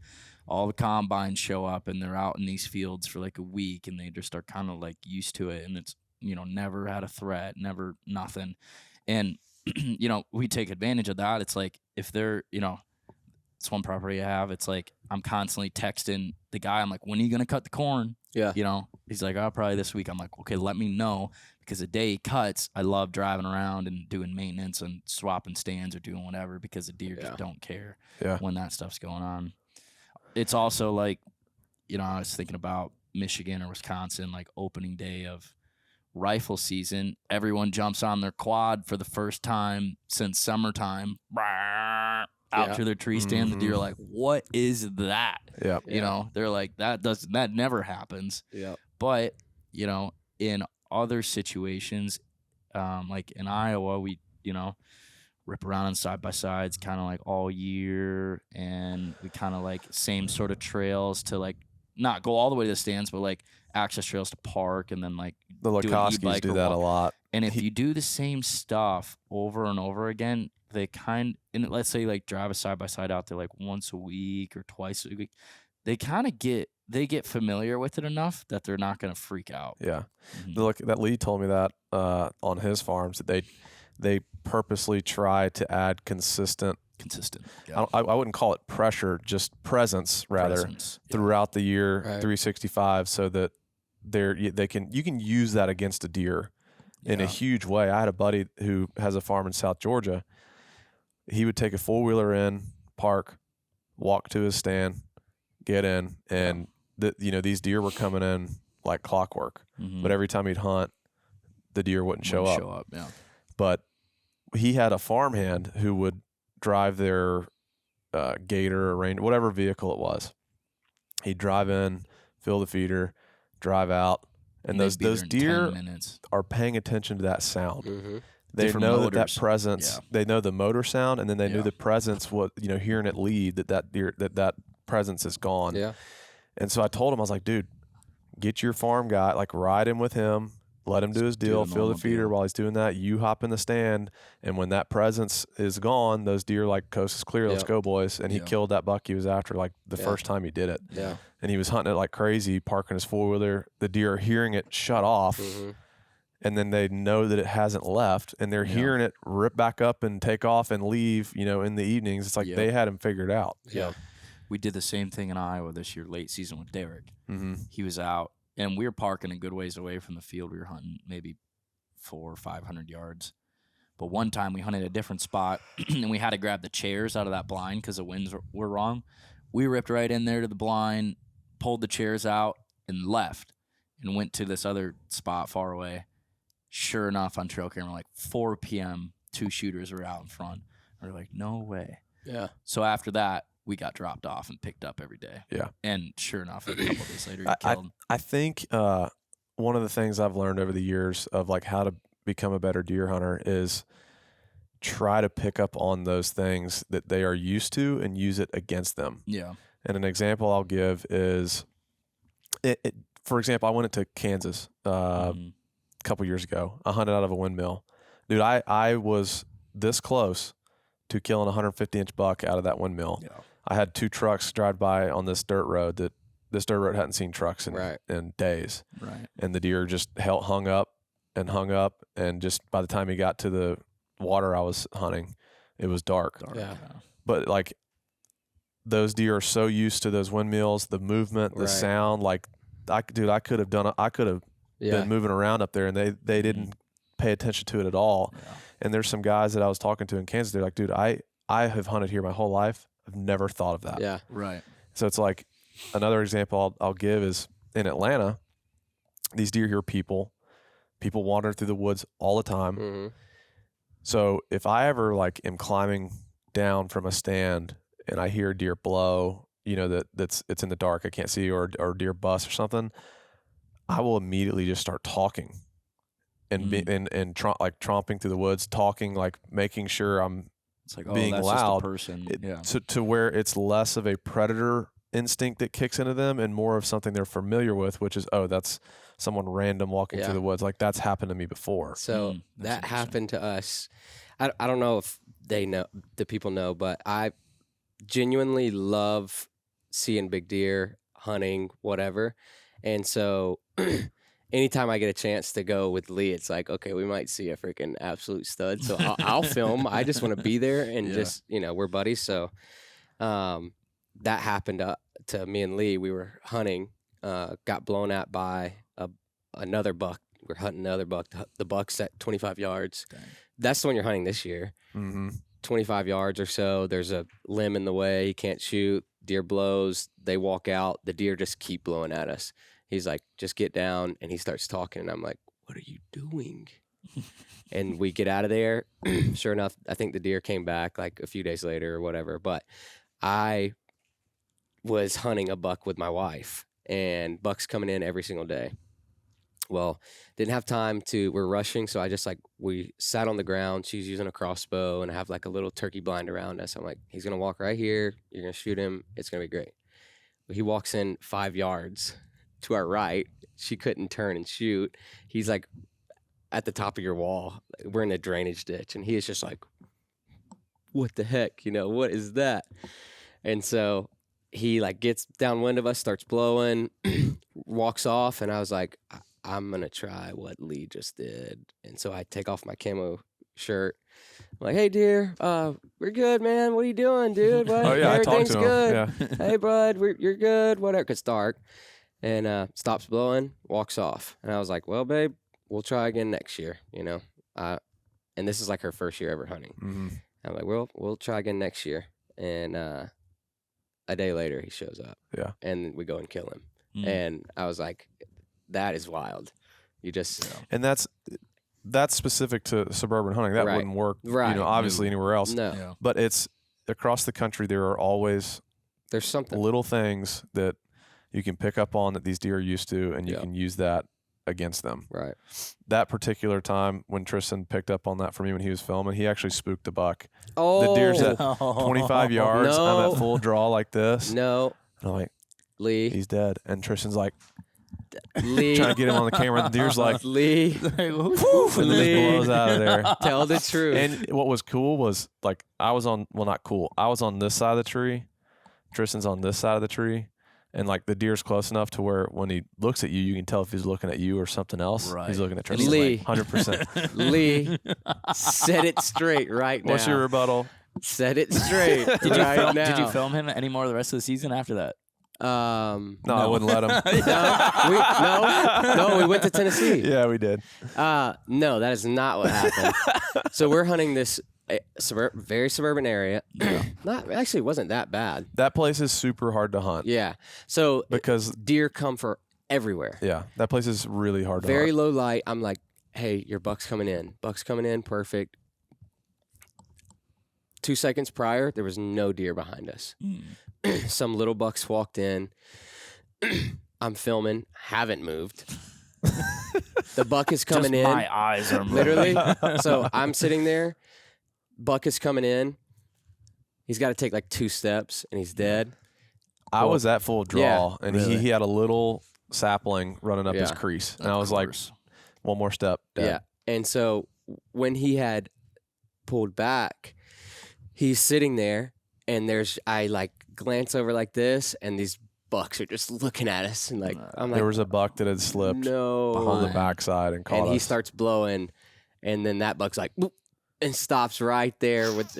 all the combines show up and they're out in these fields for like a week, and they just are kind of like used to it. And it's, you know, never had a threat, never nothing. And, you know, we take advantage of that. It's like if they're, you know, it's one property I have. It's like I'm constantly texting the guy. I'm like, when are you going to cut the corn? Yeah. You know, he's like, oh, probably this week. I'm like, okay, let me know, because the day he cuts, I love driving around and doing maintenance and swapping stands or doing whatever, because the deer just don't care when that stuff's going on. It's also like, you know, I was thinking about Michigan or Wisconsin, like opening day of rifle season. Everyone jumps on their quad for the first time since summertime. Out to their tree stand. The deer are like, what is that? Yeah. You know, they're like, that never happens. Yeah. But, you know, in other situations, like in Iowa, we, you know, rip around on side by sides kind of like all year, and we kind of like same sort of trails to like not go all the way to the stands, but like access trails to park, and then like The do an Lakoskis e-bike do or that a walk. lot. And if you do the same stuff over and over again, they and let's say like drive a side by side out there like once a week or twice a week, they kind of get familiar with it enough that they're not going to freak out. Yeah. Mhm. Look, that Lee told me that on his farms that they purposely try to add consistent. Yeah. I wouldn't call it pressure, just presence rather Presence. Yeah. throughout the year, Right. 365, so that you can use that against a deer in a Yeah. huge way. I had a buddy who has a farm in South Georgia. He would take a four-wheeler in, park, walk to his stand, get in, and these deer were coming in like clockwork. Mhm. But every time he'd hunt, the deer wouldn't show up. Yeah. But he had a farmhand who would drive their Gator or Ranger, whatever vehicle it was. He'd drive in, fill the feeder, drive out, and those they'd be there in deer 10 minutes. are paying attention to that sound. Mm-hmm. They Different know motors. that presence. Yeah. They know the motor sound, and then they knew Yeah. the presence. What hearing it lead that deer that presence is gone. Yeah. And so I told him, I was like, dude, get your farm guy, like ride in with him, let him do his do deal, the fill the normal feeder deal. while he's doing that. You hop in the stand, and when that presence is gone, those deer like, coast is clear, let's Yeah. go, boys. And he Yeah. killed that buck he was after like the Yeah. first time he did it. Yeah. And he was hunting it like crazy, parking his four-wheeler. The deer are hearing it shut off, Mm-hmm. and then they know that it hasn't left, and they're Yeah. hearing it rip back up and take off and leave, in the evenings. It's like Yep. they had him figured out. Yeah. We did the same thing in Iowa this year, late season with Derek. Mm-hmm. He was out and we were parking a good ways away from the field. We were hunting maybe 400 or 500 yards. But one time we hunted a different spot, and we had to grab the chairs out of that blind because the winds were wrong. We ripped right in there to the blind, pulled the chairs out, and left, and went to this other spot far away. Sure enough, on trail camera, like 4 p.m., 2 shooters were out in front. We're like, no way. Yeah. So after that, we got dropped off and picked up every day. Yeah. And sure enough, a couple days later, he killed. I think one of the things I've learned over the years of like how to become a better deer hunter is try to pick up on those things that they are used to and use it against them. Yeah. And an example I'll give is, for example, I went into Kansas a couple years ago. I hunted out of a windmill. Dude, I was this close to killing a 150-inch buck out of that windmill. Yeah. I had 2 trucks drive by on this dirt road that this dirt road hadn't seen trucks in days. Right. And the deer just hung up, and just by the time he got to the water I was hunting, it was dark. Yeah. But like those deer are so used to those windmills, the movement, the sound. Like, I could have been moving around up there, and they didn't pay attention to it at all. Yeah. And there's some guys that I was talking to in Kansas. They're like, dude, I have hunted here my whole life. I've never thought of that. Yeah. Right. So it's like another example I'll give is in Atlanta. These deer here, people wander through the woods all the time. Mm-hmm. So if I ever like am climbing down from a stand and I hear a deer blow, it's in the dark, I can't see, or deer bust or something, I will immediately just start talking and tromping through the woods, talking, like making sure I'm It's like, being that's loud. just a person. To where it's less of a predator instinct that kicks into them and more of something they're familiar with, which is, that's someone random walking through the woods. Like, that's happened to me before. So that happened to us. I don't know if the people know, but I genuinely love seeing big deer, hunting, whatever. And so anytime I get a chance to go with Lee, it's like, okay, we might see a freaking absolute stud. So I'll film. I just want to be there and just, we're buddies. So that happened to me and Lee. We were hunting, got blown at by another buck. We're hunting another buck. The buck's at 25 yards. Dang. That's the one you're hunting this year. Mm-hmm. 25 yards or so. There's a limb in the way. He can't shoot. Deer blows. They walk out. The deer just keep blowing at us. He's like, just get down. And he starts talking. And I'm like, what are you doing? And we get out of there. Sure enough, I think the deer came back like a few days later or whatever. But I was hunting a buck with my wife. And bucks coming in every single day. Well, didn't have time we're rushing. So we sat on the ground. She's using a crossbow and I have like a little turkey blind around us. I'm like, he's going to walk right here. You're going to shoot him. It's going to be great. He walks in 5 yards to our right. She couldn't turn and shoot. He's like at the top of your wall. We're in a drainage ditch. And he is just like, what the heck? What is that? And so he like gets downwind of us, starts blowing, walks off. And I was like, I'm going to try what Lee just did. And so I take off my camo shirt. I'm like, hey, dear, we're good, man. What are you doing, dude? What? Oh, yeah, Everything's I talked to good. him. Yeah. Hey, bud, you're good. Whatever. It's dark. And stops blowing, walks off. And I was like, well, babe, we'll try again next year, And this is like her first year ever hunting. Mm-hmm. I'm like, well, we'll try again next year. And a day later, he shows up. Yeah. And we go and kill him. Mm. And I was like, that is wild. You just And that's specific to suburban hunting. That wouldn't work, obviously anywhere else. no. Yeah. But it's across the country. There are always There's something. little things that you can pick up on that these deer are used to, and you can use that against them. Right. That particular time when Tristan picked up on that for me when he was filming, he actually spooked a buck. Oh, The deer's at 25 yards. No. I'm at full draw like this. No, And I'm like, Lee. he's dead. And Tristan's like Lee. trying to get him on the camera. And the deer's like, Lee. and then just blows out of there. Tell the truth. And what was cool was like I was on this side of the tree. Tristan's on this side of the tree. And like the deer's close enough to where when he looks at you, you can tell if he's looking at you or something else. Right. He's looking at Tristan. Lee. 100%. Lee, set it straight right now. What's your rebuttal? Set it straight Did you right film? now. Did you film him any more the rest of the season after that? No, I wouldn't let him. No, we went to Tennessee. Yeah, we did. No, that is not what happened. So we're hunting this very suburban area. Not actually, it wasn't that bad. That place is super hard to hunt. Yeah. So because deer come from everywhere. Yeah, that place is really hard to Very hunt. low light. I'm like, hey, your buck's coming in. Buck's coming in, perfect. 2 seconds prior, there was no deer behind us. Some little bucks walked in. I'm filming, haven't moved. The buck is coming in. My eyes are moving. Literally. So I'm sitting there. Buck is coming in. He's got to take like 2 steps, and he's dead. I was at full draw, and really? he had a little sapling running up his crease, and I was like, one more step, dead. Yeah. And so when he had pulled back, he's sitting there, and I like glance over like this, and these bucks are just looking at us, and like I'm like, there was a buck that had slipped on the backside and caught us. And he starts blowing, and then that buck's like, whoop, and stops right there with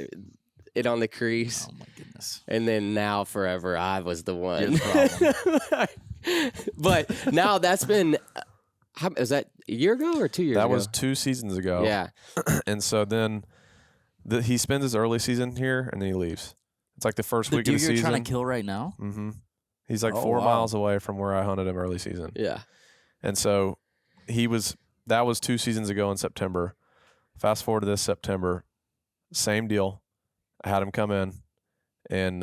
it on the crease. Oh my goodness! And then now forever, I was the one. Your problem. But now that's been. Was that a year ago or 2 years ago? That was 2 seasons ago. Yeah. And so then he spends his early season here, and then he leaves. It's like the first week of the season. You're trying to kill right now? Mm-hmm. He's like 4 miles away from where I hunted him early season. Yeah. And so that was 2 seasons ago in September. Fast forward to this September, same deal. I had him come in, and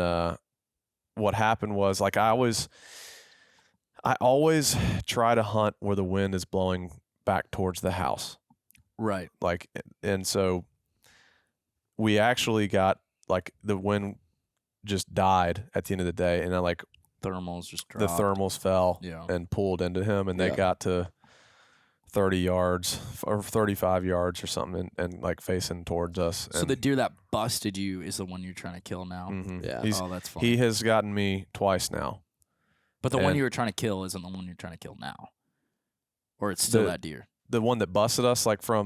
what happened was, like, I always try to hunt where the wind is blowing back towards the house. Right. Like, and so we actually got, like, the wind just died at the end of the day, and thermals just dropped. The thermals fell Yeah. and pulled into him, and they got to 30 yards or 35 yards or something, and like facing towards us. So the deer that busted you is the one you're trying to kill now? Mm-hmm. Yeah. Oh, that's funny. He has gotten me twice now. But the one you were trying to kill isn't the one you're trying to kill now? Or it's still that deer? The one that busted us, like that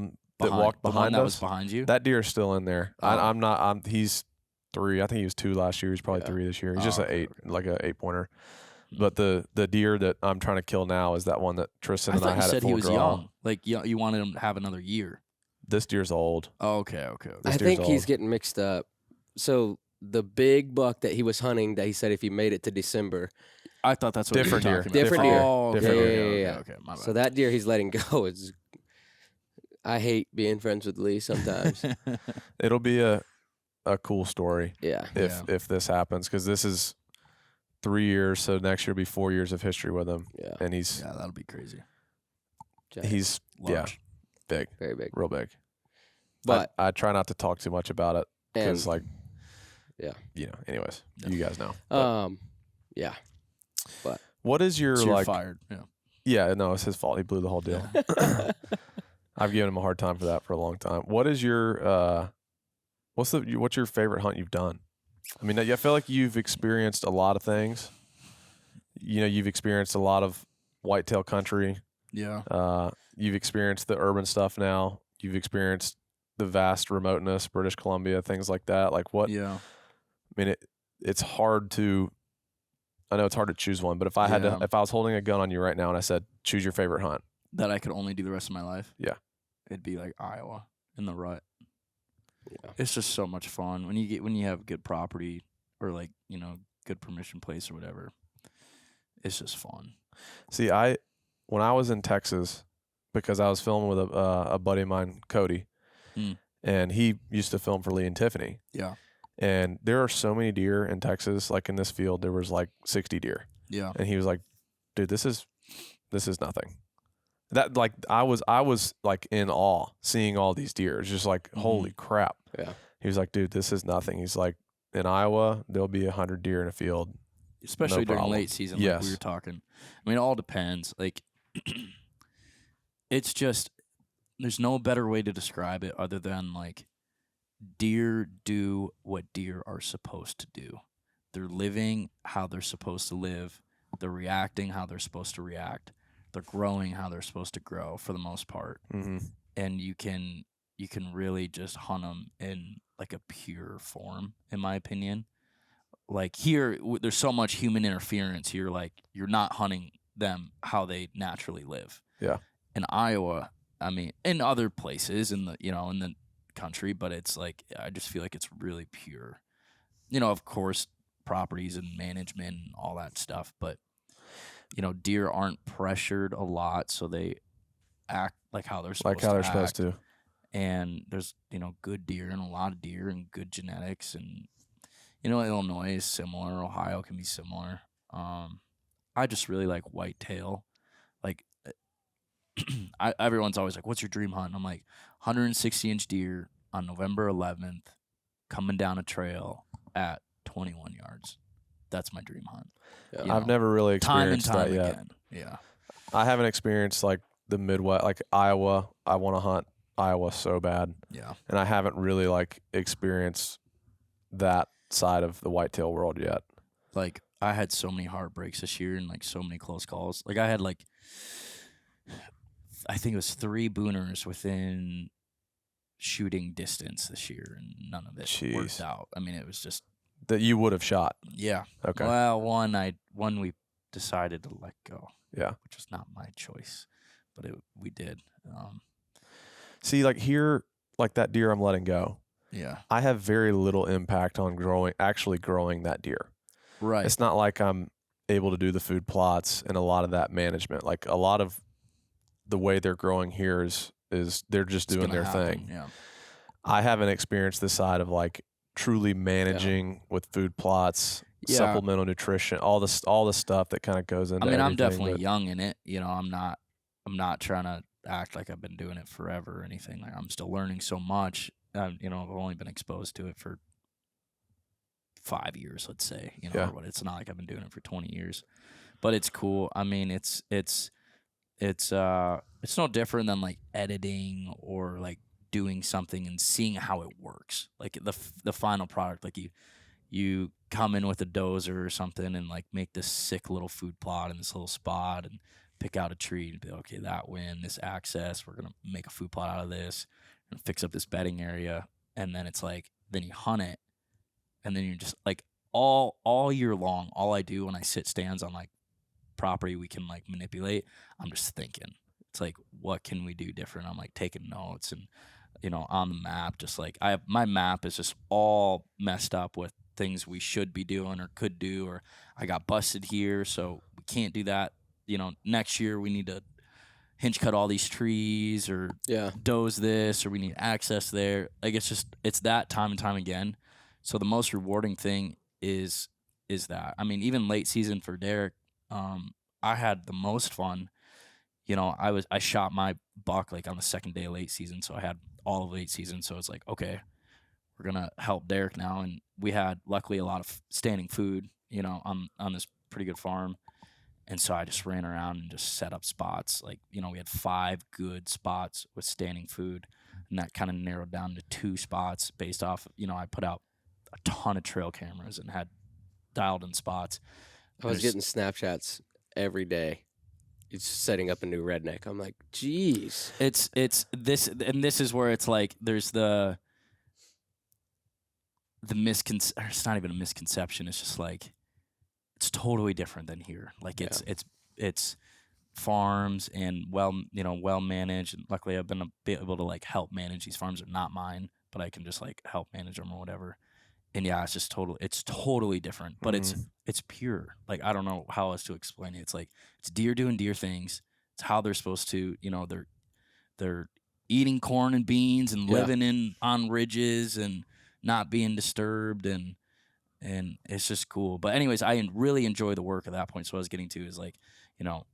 walked behind the one us. that was behind you? That deer is still in there. Oh. He's 3. I think he was 2 last year. He's probably 3 this year. He's just like an 8-pointer. But the deer that I'm trying to kill now is that one that Tristan and I had at full draw. You said he was young. Like, you wanted him to have another year. This deer's old. Oh, okay. I think he's getting mixed up. So the big buck that he was hunting, that he said if he made it to December. I thought that's what different you were deer. talking about. Different deer. Oh, okay. Different deer. Yeah. Okay, my bad. So that deer he's letting go is. I hate being friends with Lee sometimes. It'll be a cool story. Yeah. If this happens, because this is 3 years, so next year will be 4 years of history with him. Yeah. And that'll be crazy. He's Large. big, very big, real big. But I try not to talk too much about it because, like, yeah, anyways, you guys know. Yeah. But what is your so you're like? Fired. Yeah. Yeah, no, it's his fault. He blew the whole deal. I've given him a hard time for that for a long time. What is your what's your favorite hunt you've done? I mean, I feel like you've experienced a lot of things. You've experienced a lot of whitetail country. Yeah. You've experienced the urban stuff now. You've experienced the vast remoteness, British Columbia, things like that. Like what? Yeah. I mean, it's hard to. I know it's hard to choose one, but if I had to, if I was holding a gun on you right now and I said, choose your favorite hunt that I could only do the rest of my life. Yeah. It'd be like Iowa in the rut. Yeah. It's just so much fun when you have good property or like, good permission place or whatever. It's just fun. See, when I was in Texas, because I was filming with a buddy of mine, Cody, and he used to film for Lee and Tiffany. Yeah. And there are so many deer in Texas. Like in this field, there was like 60 deer. Yeah. And he was like, dude, this is nothing. That like I was like in awe seeing all these deer. It's just like, holy crap. Yeah. He was like, dude, this is nothing. He's like, in Iowa, there'll be 100 deer in a field. Especially during problem. late season, Yes. like we were talking. I mean, it all depends. Like, it's just, there's no better way to describe it other than like, deer do what deer are supposed to do. They're living how they're supposed to live. They're reacting how they're supposed to react. They're growing how they're supposed to grow for the most part. Mm-hmm. And you can really just hunt them in like a pure form, in my opinion. like here, there's so much human interference. You're not hunting them how they naturally live. Yeah. In Iowa, I mean, in other places in the in the country, but it's like I just feel like it's really pure. Of course, properties and management and all that stuff, but deer aren't pressured a lot, so they act like how they're supposed to. And there's good deer and a lot of deer and good genetics, and Illinois is similar, Ohio can be similar. I just really like whitetail. Like everyone's always like, what's your dream hunt? And I'm like, 160-inch deer on November 11th coming down a trail at 21 yards. That's my dream hunt. Yeah. I've never really experienced time and time that yet. Again. Yeah. I haven't experienced like the Midwest, like Iowa. I want to hunt Iowa so bad. Yeah. And I haven't really like experienced that side of the whitetail world yet. Like I had so many heartbreaks this year and like so many close calls. Like I had I think it was 3 booners within shooting distance this year, and none of it worked out. I mean, it was just that you would have shot. Yeah. Okay. Well, one we decided to let go. Yeah. Which was not my choice, but we did. See, like here, like that deer I'm letting go. Yeah. I have very little impact on actually growing that deer. Right. It's not like I'm able to do the food plots and a lot of that management. Like a lot of the way they're growing here is they're just doing their thing. Yeah. I haven't experienced this side of like truly managing with food plots, supplemental nutrition, all the stuff that kind of goes into. I mean, I'm definitely young in it. I'm not trying to act like I've been doing it forever or anything. Like I'm still learning so much. I've only been exposed to it for 5 years, let's say. But it's not like I've been doing it for 20 years. But it's cool. I mean, it's no different than like editing or like doing something and seeing how it works. Like the final product, like you come in with a dozer or something and like make this sick little food plot in this little spot and pick out a tree and be like, okay, that wind, this access, we're gonna make a food plot out of this and fix up this bedding area. And then it's like, then you hunt it, and then you're just like all year long, all I do when I sit stands on like property we can like manipulate, I'm just thinking. It's like, what can we do different? I'm like taking notes and on the map, just like my map is just all messed up with things we should be doing or could do, or I got busted here, so we can't do that. Next year we need to hinge cut all these trees or doze this, or we need access there. Like it's that time and time again. So the most rewarding thing is that. I mean, even late season for Derek, I had the most fun. I shot my buck like on the second day of late season, so I had all of late season. So it's like, okay, we're gonna help Derek now, and we had luckily a lot of standing food, on this pretty good farm, and so I just ran around and just set up spots. Like we had 5 good spots with standing food, and that kind of narrowed down to 2 spots based off. I put out a ton of trail cameras and had dialed in spots. I was getting Snapchats every day. It's setting up a new redneck. I'm like, geez. It's this, and this is where it's like there's the it's not even a misconception. It's just like it's totally different than here. Like it's farms and well managed. And luckily, I've been able to like help manage these farms. They're not mine, but I can just like help manage them or whatever. And yeah, it's totally different, but it's pure. Like, I don't know how else to explain it. It's like, it's deer doing deer things. It's how they're supposed to, they're eating corn and beans and living on ridges and not being disturbed. And it's just cool. But anyways, I really enjoy the work at that point. So what I was getting to is like,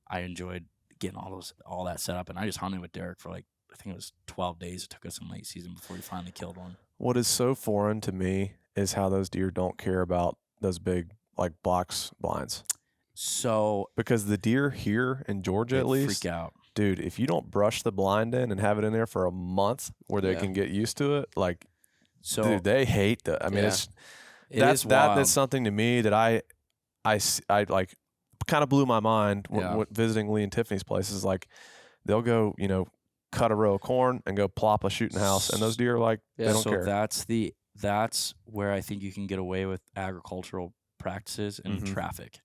I enjoyed getting all that set up, and I just hunted with Derek for like, I think it was 12 days. It took us in late season before we finally killed one. What is so foreign to me is how those deer don't care about those big like box blinds. So because the deer here in Georgia, at least, freak out, dude. If you don't brush the blind in and have it in there for a month where they can get used to it, like, so dude, they hate that. I mean, that's something to me that I like kind of blew my mind when visiting Lee and Tiffany's places. Like, they'll go, cut a row of corn and go plop a shooting house, and those deer, like, they don't care. That's where I think you can get away with agricultural practices and Mhm. traffic.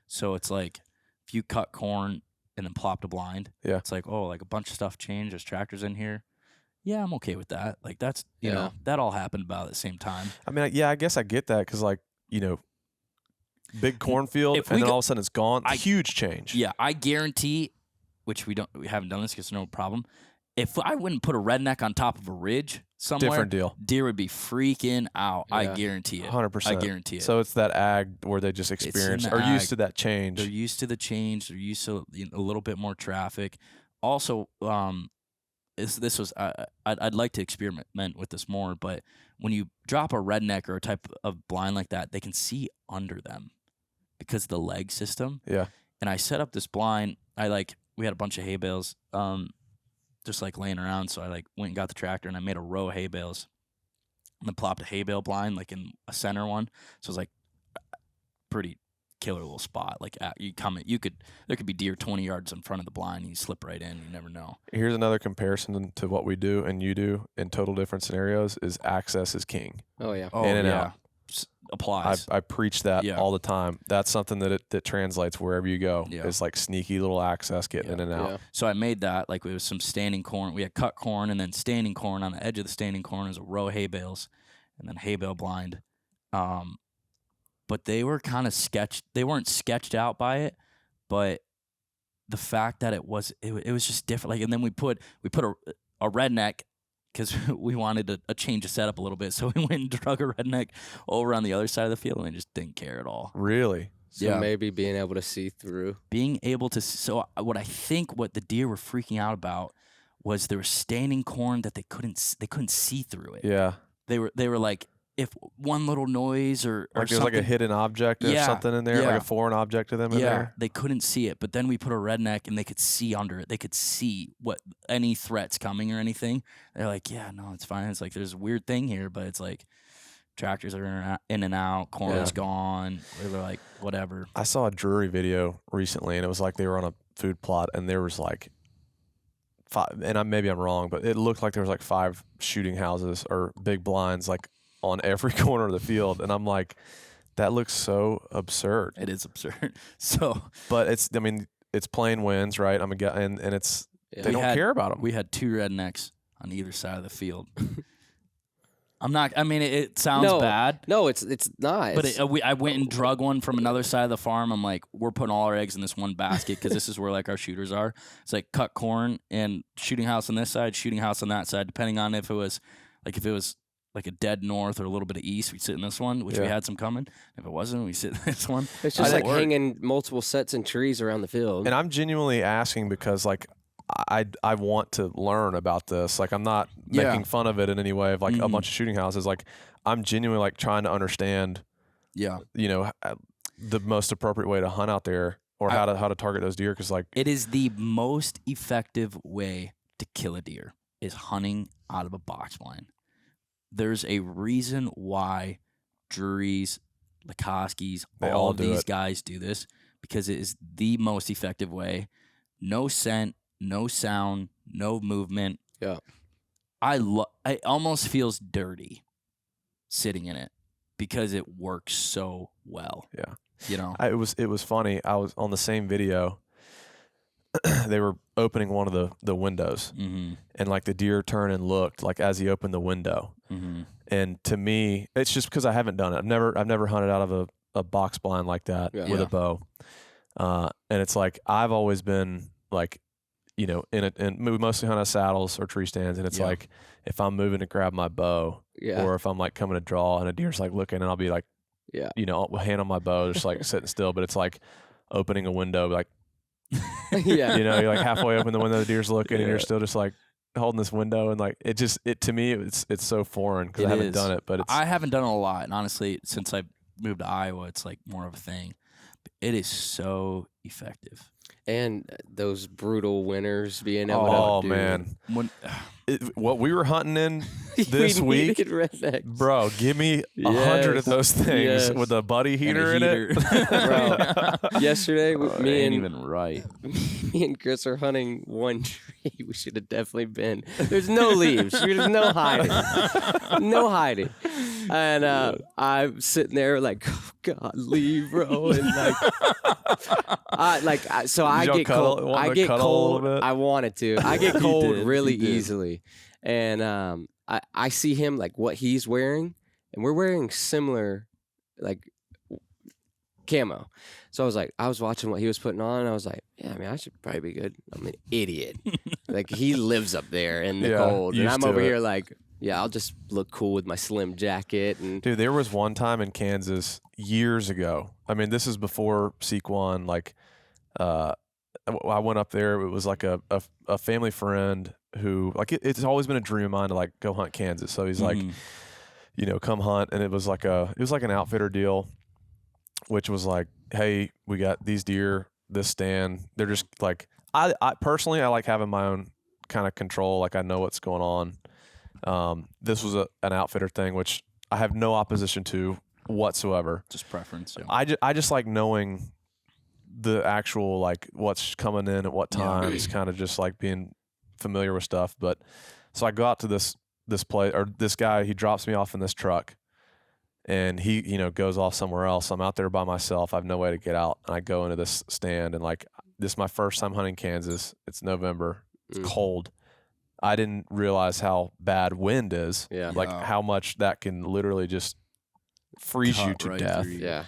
So it's like if you cut corn and then plopped a blind, Yeah. it's like, oh, like a bunch of stuff changed. There's tractors in here. Yeah, I'm okay with that. Like that's, you Yeah. know, that all happened about at the same time. I mean, yeah, I guess I get that because, like, you know, big cornfield, If and we then go- all of a sudden it's gone. Huge change. Yeah, I guarantee, which we haven't done this because no problem. If I wouldn't put a redneck on top of a ridge somewhere, Different deal. deer would be freaking out. I Yeah. guarantee it. 100%. I guarantee it. So it's that ag where they just in experience the or used ag. to that change. They're used to the change. They're used to a little bit more traffic. Also, this was I'd like to experiment with this more, but when you drop a redneck or a type of blind like that, they can see under them because of the leg system. Yeah. And I set up this blind. We had a bunch of hay bales, just like laying around. So I went and got the tractor and I made a row of hay bales, and then plopped a hay bale blind like in a center one. So it was like pretty killer little spot. Like there could be deer 20 yards in front of the blind. And you slip right in. You never know. Here's another comparison to what we do and you do in total different scenarios is access is king. Oh yeah. Oh, In and yeah. out. Applies. I preach that Yeah. all the time. That's something that translates wherever you go. Yeah. It's like sneaky little access getting in and out. Yeah. So I made that, like, it was some standing corn. We had cut corn and then standing corn. On the edge of the standing corn is a row of hay bales and then hay bale blind. But they were kind of sketched. They weren't sketched out by it, but the fact that it was just different. Like, and then we put a redneck because we wanted a change of setup a little bit. So we went and drug a redneck over on the other side of the field and they just didn't care at all. Really? So Yeah. maybe being able to see through. Being able to, so what I think what the deer were freaking out about was there was standing corn that they couldn't see through it. Yeah. They were like, if one little noise or Like there's something, like a hidden object or Yeah, something in there, yeah. like a foreign object to them in there. they couldn't see it. But then we put a redneck and they could see under it. They could see what any threats coming or anything. They're like, yeah, no, it's fine. It's like there's a weird thing here, but it's like tractors are in and out, corn is gone. They're like, whatever. I saw a Drury video recently and it was like they were on a food plot and there was like five, and maybe I'm wrong, but it looked like there was like 5 shooting houses or big blinds like on every corner of the field. And I'm like, that looks so absurd. It is absurd. So, But it's plain winds, right? And it's, Yeah. they don't care about them. we had 2 rednecks on either side of the field. It sounds No. bad. No, it's not. But It's- I went and drug one from another side of the farm. I'm like, we're putting all our eggs in this one basket because this is where like our shooters are. It's like cut corn and shooting house on this side, shooting house on that side, depending on if it was like a dead north or a little bit of east, we'd sit in this one, which we Yeah. had some coming. If it wasn't, we sit in this one. it's just like work. hanging multiple sets and trees around the field. And I'm genuinely asking because like I want to learn about this. Like I'm not Yeah. making fun of it in any way of like a Mhm. bunch of shooting houses. Like I'm genuinely like trying to understand, Yeah. the most appropriate way to hunt out there or how to target those deer. Cause like, It is the most effective way to kill a deer is hunting out of a box blind. There's a reason why Drury's, Likoski's, They all all of do these it. guys do this because it is the most effective way. No scent, no sound, no movement. Yeah. It almost feels dirty sitting in it because it works so well. yeah, it was funny. I was on the same video. They were opening one of the windows Mm-hmm. and like the deer turned and looked like as he opened the window. Mm-hmm. And to me, it's just because I haven't done it. I've never hunted out of a box blind like that Yeah. with Yeah. a bow. And it's like I've always been like, we mostly hunt out hand-saddles or tree stands, and it's Yeah. like if I'm moving to grab my bow, Yeah. or if I'm like coming to draw and a deer's like looking, and I'll be like, Yeah. hand on my bow, just like sitting still. But it's like opening a window, like Yeah. you're like halfway open the window, the deer's looking, and Yeah. you're still just like holding this window, and like it to me it's so foreign because It I haven't is. done it. But it's I haven't done it a lot, and honestly, since I moved to Iowa, it's like more of a thing. It is so effective. And those brutal winters being able oh to do. man, When, what we were hunting in this We week, needed rednecks. bro, give me 100 of Yes. those things Yes. with a buddy heater in it. Bro, yesterday me ain't and even right. me and Chris are hunting one tree. We should have definitely been. There's no leaves. There's no hiding. No hiding. And I'm sitting there like, oh, God, leave, bro. And so I y'all get cuddle- cold. want I to get cuddle a little cold. bit? I wanted to. I get cold did. really You did. easily. And I see him like what he's wearing, and we're wearing similar like camo. So I was watching what he was putting on, and I was like, yeah, I mean, I should probably be good. I'm an idiot. Like, he lives up there in the Yeah, cold, and used I'm to over it. here like, yeah, I'll just look cool with my slim jacket. And Dude, there was one time in Kansas years ago. I mean, this is before Sequan. Like, I went up there. It was like a family friend who, like, it's always been a dream of mine to like go hunt Kansas. So he's like, come hunt, and it was like an outfitter deal, which was like, hey, we got these deer, this stand. They're just like, I personally, I like having my own kind of control. Like, I know what's going on. This was an outfitter thing, which I have no opposition to whatsoever. Just preference. Yeah. I just like knowing the actual, like, what's coming in at what times, kind of just like being familiar with stuff. But so I go out to this place, or this guy, he drops me off in this truck, and he, goes off somewhere else. I'm out there by myself. I have no way to get out. And I go into this stand, and like, this is my first time hunting Kansas. It's November. It's cold. I didn't realize how bad wind is. Yeah. Like, how much that can literally just freeze you to death. Yeah.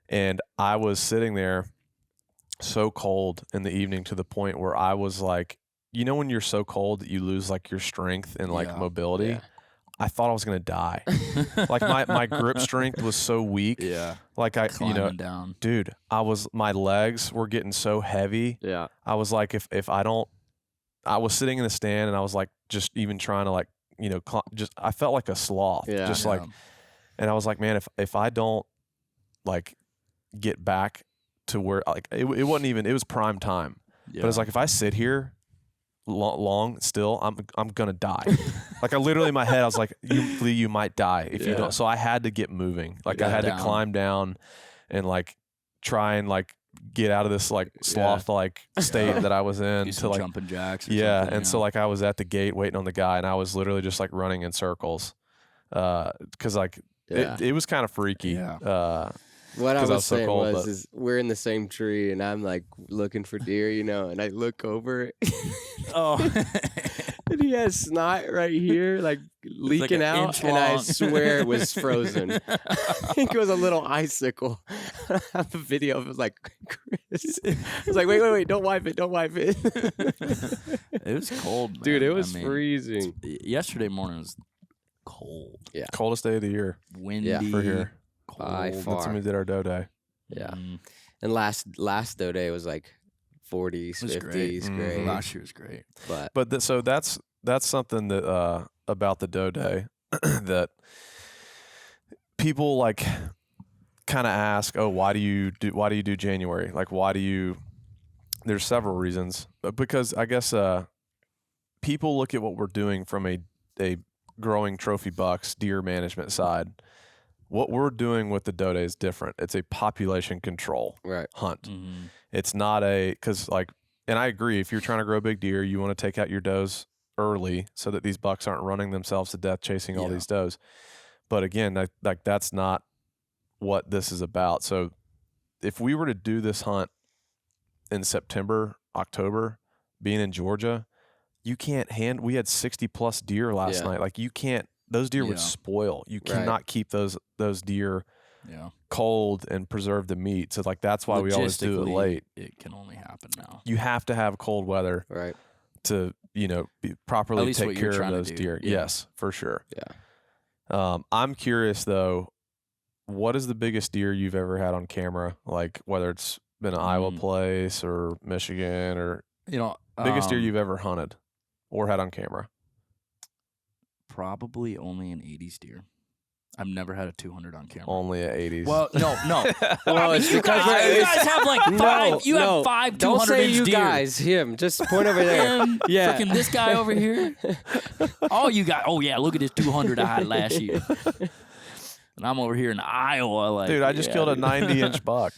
And I was sitting there so cold in the evening, to the point where I was like, when you're so cold that you lose like your strength and like mobility. Yeah. I thought I was gonna die. Like, my grip strength was so weak. Yeah. Like, Climbing down. dude, my legs were getting so heavy. Yeah. I was like, if I don't, I was sitting in the stand, and I was like, just even trying to like, I felt like a sloth. Yeah. Just like, and I was like, man, if I don't like get back to where, like, it wasn't even, it was prime time. Yeah. But it's like, if I sit here long still, I'm gonna die. Like, I literally, in my head, I was like, you might die if you don't. So I had to get moving. Like, I had to climb down and like try and like get out of this like sloth like state that I was in, Do to some like jumping jacks. Or yeah. something, And so like, I was at the gate waiting on the guy, and I was literally just like running in circles, because like it was kind of freaky. Yeah. What I 'cause was so saying cold, was, but- is we're in the same tree, and I'm like looking for deer, and I look over, Oh. and he has snot right here, like leaking an out, inch and I long. swear it was frozen. I think it was a little icicle. I have the video of it, like, Chris. I was like, wait, don't wipe it. It was cold, man. Dude, it was I mean, freezing. Yesterday morning was cold. Yeah. Coldest day of the year Windy. for here. Cold. By far. That's when we did our doe day. Yeah. Mm, And last doe day was like 40s, was 50s, great. great. Last year was great. But So that's something that about the doe day that people like kind of ask, oh, why do you do January? Like, there's several reasons, because I guess people look at what we're doing from a growing trophy bucks deer management side. What we're doing with the doe day is different. It's a population control right. hunt. Mm-hmm. It's not because like, and I agree, if you're trying to grow big deer, you want to take out your does early so that these bucks aren't running themselves to death chasing all these does. But again, like that's not what this is about. So if we were to do this hunt in September, October, being in Georgia, you can't we had 60 plus deer last night. Like, you can't, those deer would spoil. You cannot keep those deer cold and preserve the meat. So like, that's why we always do it late. It can only happen now. You have to have cold weather Right. to, properly least take what you're care of trying to those do. deer. Yeah. Yes, for sure. Yeah. I'm curious though, what is the biggest deer you've ever had on camera? Like, whether it's been an Iowa place or Michigan, or biggest deer you've ever hunted or had on camera? Probably only an 80s deer. I've never had a 200 on camera. Only at 80s. Well, no. Well, I mean, it's you because guys have like five. You have five Don't 200 say inch you deer. guys. Him. Just point over there. Him, Yeah. freaking this guy over here. Oh, you got. Oh yeah, look at this 200 I had last year. And I'm over here in Iowa, like. dude, I just killed a 90-inch buck.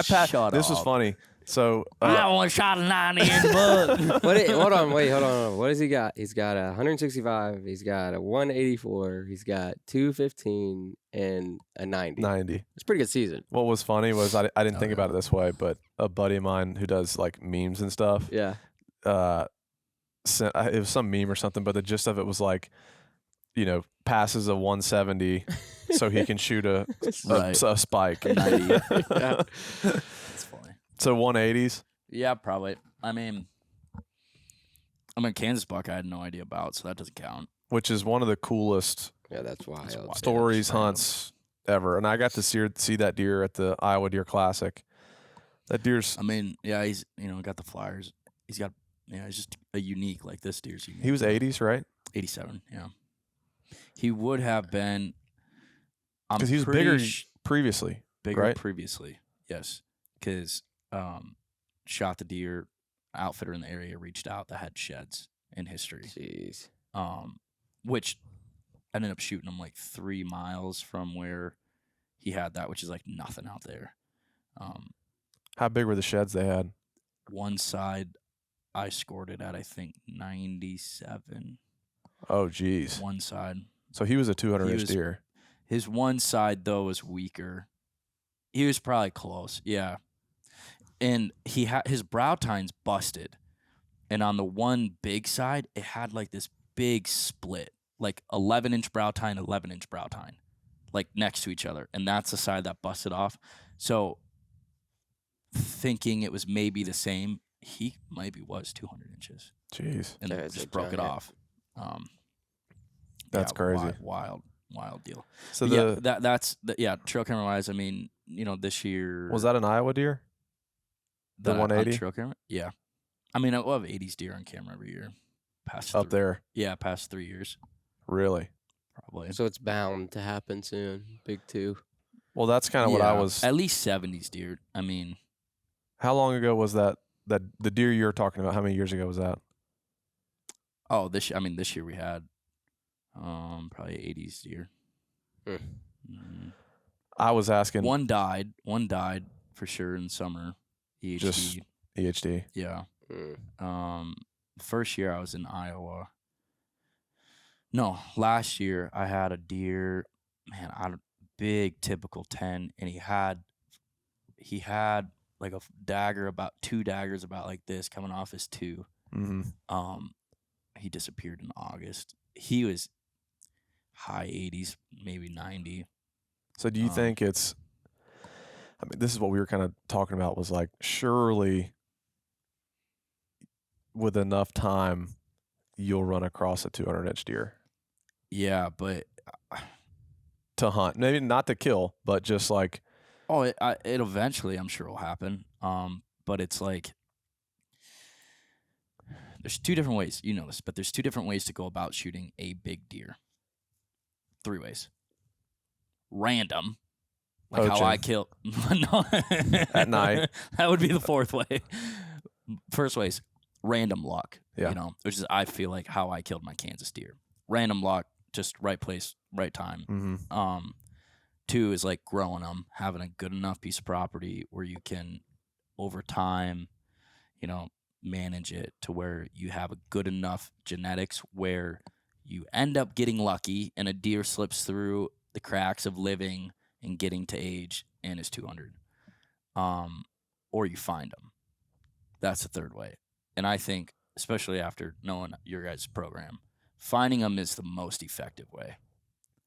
Shut This was up. funny. So I only shot a 90 in the butt. Hold on. What has he got? He's got a 165. He's got a 184. He's got 215 and a 90. 90. It's a pretty good season. What was funny was I didn't think about it this way, but a buddy of mine who does like memes and stuff. Yeah. It was some meme or something, but the gist of it was like, passes a 170 so he can shoot a spike. 90. Yeah. That's funny. So 180s. Yeah, probably. I mean, Kansas buck I had no idea about, so that doesn't count. Which is one of the coolest Yeah, that's wild. stories, hunts ever. And I got to see that deer at the Iowa Deer Classic. That deer's... I mean, yeah, he's, got the flyers. He's got, he's just a unique, like this deer's unique. He was 80s, right? 87, yeah. He would have been... Because he was bigger previously, Bigger right? previously, yes. Because shot the deer, outfitter in the area reached out that had sheds in history. Jeez. Which ended up shooting him like 3 miles from where he had that, which is like nothing out there. How big were the sheds they had? One side, I scored it at, I think, 97. Oh, geez. One side. So he was a 200-inch deer. His one side, though, was weaker. He was probably close, yeah. And his brow tine's busted. And on the one big side, it had like this big split, like 11-inch brow tine, 11-inch brow tine, like next to each other. And that's the side that busted off. So thinking it was maybe the same, he maybe was 200 inches. Jeez. And just broke it off. That's crazy. Wild deal. So trail camera wise, I mean, this year. Was that an Iowa deer? The 180? Trail camera? Yeah. I mean, we'll have 80s deer on camera every year. Up there? Yeah, past 3 years. Really? Probably. So it's bound to happen soon. Big 2. Well, that's kind of what I was. At least 70s deer. I mean. How long ago was that the deer you're talking about? How many years ago was that? Oh, this year we had probably 80s deer. I was asking. One died for sure in summer. EHD. Just EHD. Yeah. First year I was in Iowa. No, last year I had a deer, man, big typical 10, and he had like a dagger, about 2 daggers about like this coming off his 2. Mm-hmm. He disappeared in August. He was high 80s, maybe 90. So do you think it's, I mean, this is what we were kind of talking about, was like, surely with enough time, you'll run across a 200-inch deer. Yeah, but to hunt, maybe not to kill, but just like. Oh, it eventually, I'm sure will happen. But it's like, there's 2 different ways, you know this, but there's 2 different ways to go about shooting a big deer. 3 ways. Random, like Poaching. how I kill. No. At night. That would be the 4th way. First way is random luck. Yeah. Which is, I feel like, how I killed my Kansas deer. Random luck, just right place, right time. Mm-hmm. 2 is like growing them, having a good enough piece of property where you can, over time, manage it to where you have a good enough genetics where you end up getting lucky and a deer slips through the cracks of living and getting to age and is 200. Or you find them. That's the 3rd way. And I think, especially after knowing your guys' program, finding them is the most effective way.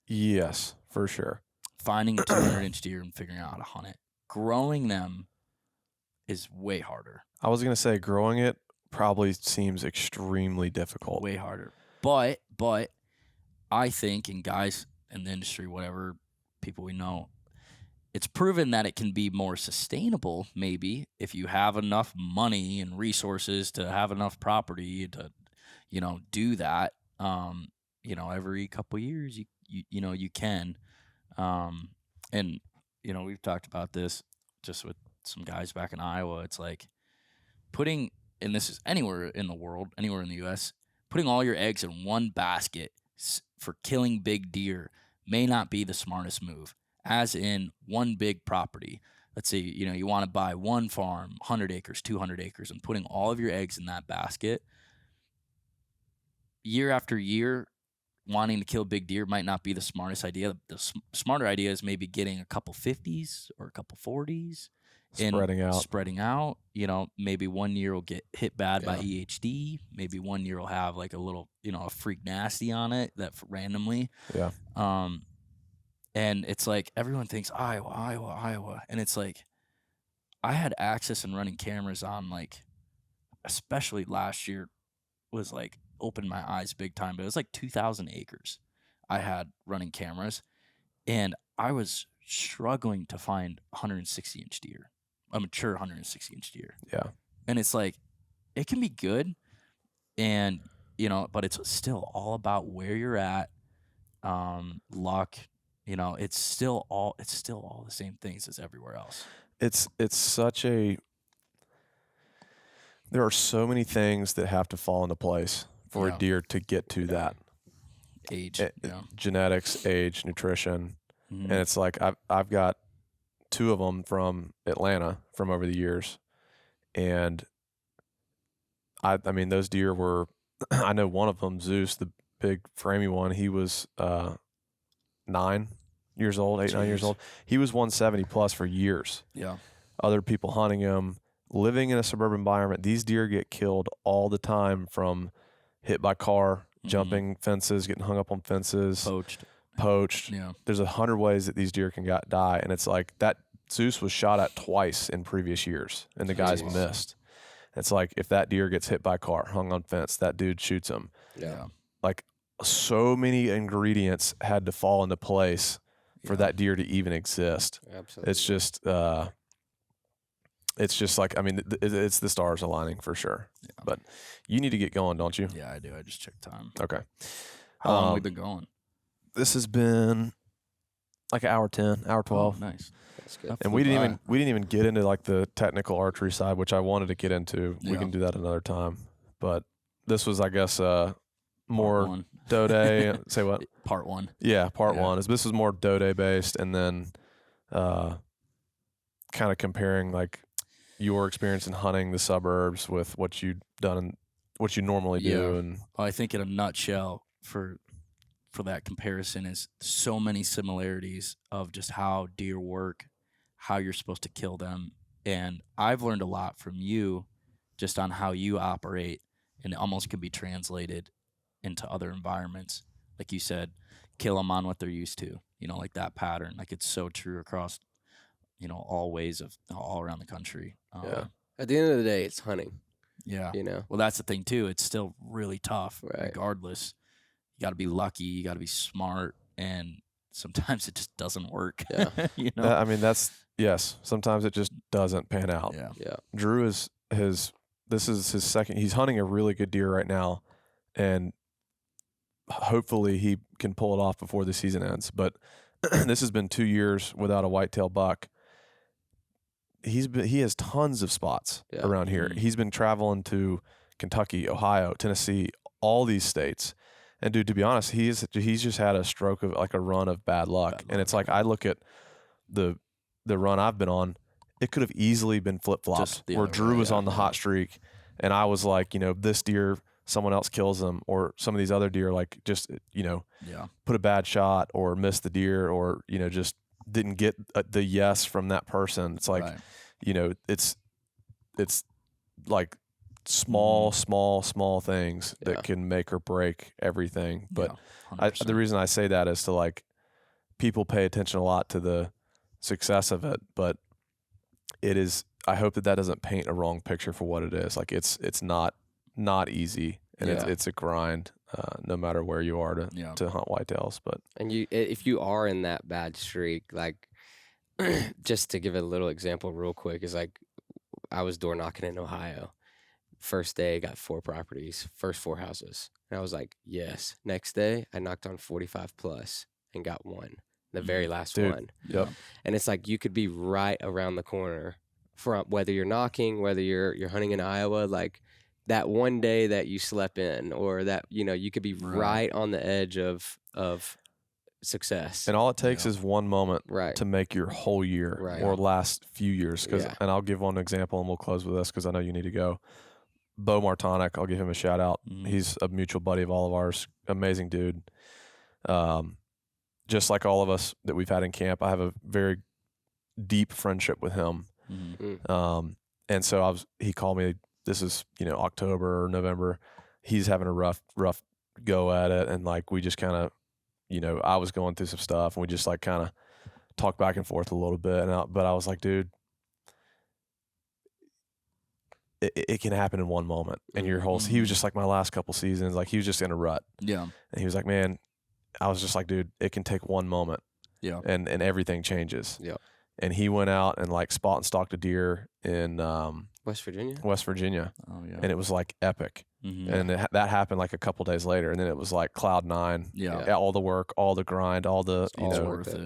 Yes, for sure. Finding a 200-inch deer and figuring out how to hunt it. Growing them is way harder. I was going to say growing it probably seems extremely difficult. Way harder. But I think, and guys in the industry, whatever, people we know, it's proven that it can be more sustainable, maybe, if you have enough money and resources to have enough property to, do that. Every couple of years, you can. And, we've talked about this just with some guys back in Iowa. It's like putting, and this is anywhere in the world, anywhere in the U.S., putting all your eggs in one basket for killing big deer may not be the smartest move, as in one big property. let's say, you want to buy one farm, 100 acres, 200 acres, and putting all of your eggs in that basket, year after year, wanting to kill big deer might not be the smartest idea. The smarter idea is maybe getting a couple 50s or a couple 40s. Spreading out, maybe one year will get hit bad by EHD. Maybe one year will have like a little, a freak nasty on it that randomly. Yeah. And it's like everyone thinks Iowa. And it's like I had access and running cameras on, like, especially last year was like opened my eyes big time. But it was like 2,000 acres I had running cameras. And I was struggling to find 160-inch deer, a mature 160-inch deer. Yeah. And it's like, it can be good. And, but it's still all about where you're at, luck. It's still all the same things as everywhere else. It's such a, there are so many things that have to fall into place for a deer to get to that. Age, genetics, age, nutrition. Mm-hmm. And it's like, I've got 2 of them from Atlanta from over the years. And I mean, those deer were, I know one of them, Zeus, the big framey one, he was 9 years old, 8, 9 years old. He was 170 plus for years. Yeah. Other people hunting him, living in a suburban environment. These deer get killed all the time from hit by car, jumping fences, getting hung up on fences. Poached. Yeah. There's 100 ways that these deer can die. And it's like that Zeus was shot at twice in previous years and the guys missed. It's like, if that deer gets hit by a car, hung on fence, that dude shoots him. Yeah. Like, so many ingredients had to fall into place for that deer to even exist. Absolutely. It's just like, I mean, it's the stars aligning for sure. Yeah. But you need to get going, don't you? Yeah, I do. I just checked time. Okay. How long have we been going? This has been like an hour 10, hour 12. Oh, nice. That's good. And we didn't even get into like the technical archery side, which I wanted to get into. Yeah. We can do that another time. But this was, I guess, more doe day. Say what? Part 1. Yeah, part 1. This is more doe day based, and then kind of comparing like your experience in hunting the suburbs with what you've done and what you normally do. And well, I think in a nutshell, for that comparison, is so many similarities of just how deer work, how you're supposed to kill them. And I've learned a lot from you just on how you operate, and it almost can be translated into other environments. Like you said, kill them on what they're used to, like that pattern. Like, it's so true across, all ways of all around the country. At the end of the day, it's hunting. Yeah. Well, that's the thing too. It's still really tough, right? Regardless. You got to be lucky. You got to be smart, and sometimes it just doesn't work. Yeah. I mean, yes. Sometimes it just doesn't pan out. Yeah. Drew this is his second. He's hunting a really good deer right now, and hopefully he can pull it off before the season ends. But this has been 2 years without a whitetail buck. He has tons of spots around here. Mm-hmm. He's been traveling to Kentucky, Ohio, Tennessee, all these states. And dude, to be honest, he's just had a stroke of like a run of bad luck. And it's like, I look at the run I've been on, it could have easily been flip-flopped where Drew was on the hot streak and I was like, this deer, someone else kills them, or some of these other deer like just put a bad shot or missed the deer, or just didn't get the yes from that person. It's like it's like small things that can make or break everything. But the reason I say that is to like, people pay attention a lot to the success of it, but it is, I hope that doesn't paint a wrong picture for what it is. Like, it's not easy, and it's a grind, no matter where you are to hunt whitetails. But if you are in that bad streak, like, just to give a little example real quick, is like, I was door knocking in Ohio. First day, got 4 properties, first 4 houses. And I was like, yes. Next day, I knocked on 45 plus and got 1, the very last one. Yep. And it's like, you could be right around the corner from whether you're knocking, whether you're hunting in Iowa, like that one day that you slept in, or that, you could be right on the edge of success. And all it takes is one moment Right. to make your whole year Right. or last few years. Yeah. And I'll give one example and we'll close with this because I know you need to go. Bo Martonic, I'll give him a shout out. He's a mutual buddy of all of ours. Amazing dude. Just like all of us that we've had in camp, I have a very deep friendship with him. And so he called me, this is, October or November. He's having a rough go at it. And like, we just kind of, I was going through some stuff and we just like kind of talked back and forth a little bit. But I was like, dude, it can happen in one moment. And he was just like my last couple seasons, like he was just in a rut. Yeah. And he was like, man, I was just like, dude, it can take one moment. Yeah. And everything changes. Yeah. And he went out and like spot and stalked a deer in West Virginia. Oh yeah. And it was like epic. And that happened like a couple days later, and then it was like cloud nine. Yeah. All the work, all the grind, all the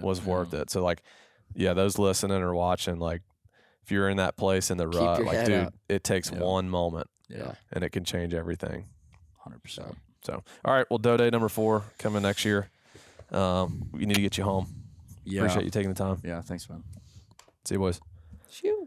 was worth it. So like, yeah, those listening or watching, like, if you're in that place in the rut, like, dude, it takes one moment. Yeah. And it can change everything. 100%. So, all right. Well, Doe Day number 4 coming next year. We need to get you home. Yeah. Appreciate you taking the time. Yeah. Thanks, man. See you, boys. Shoot.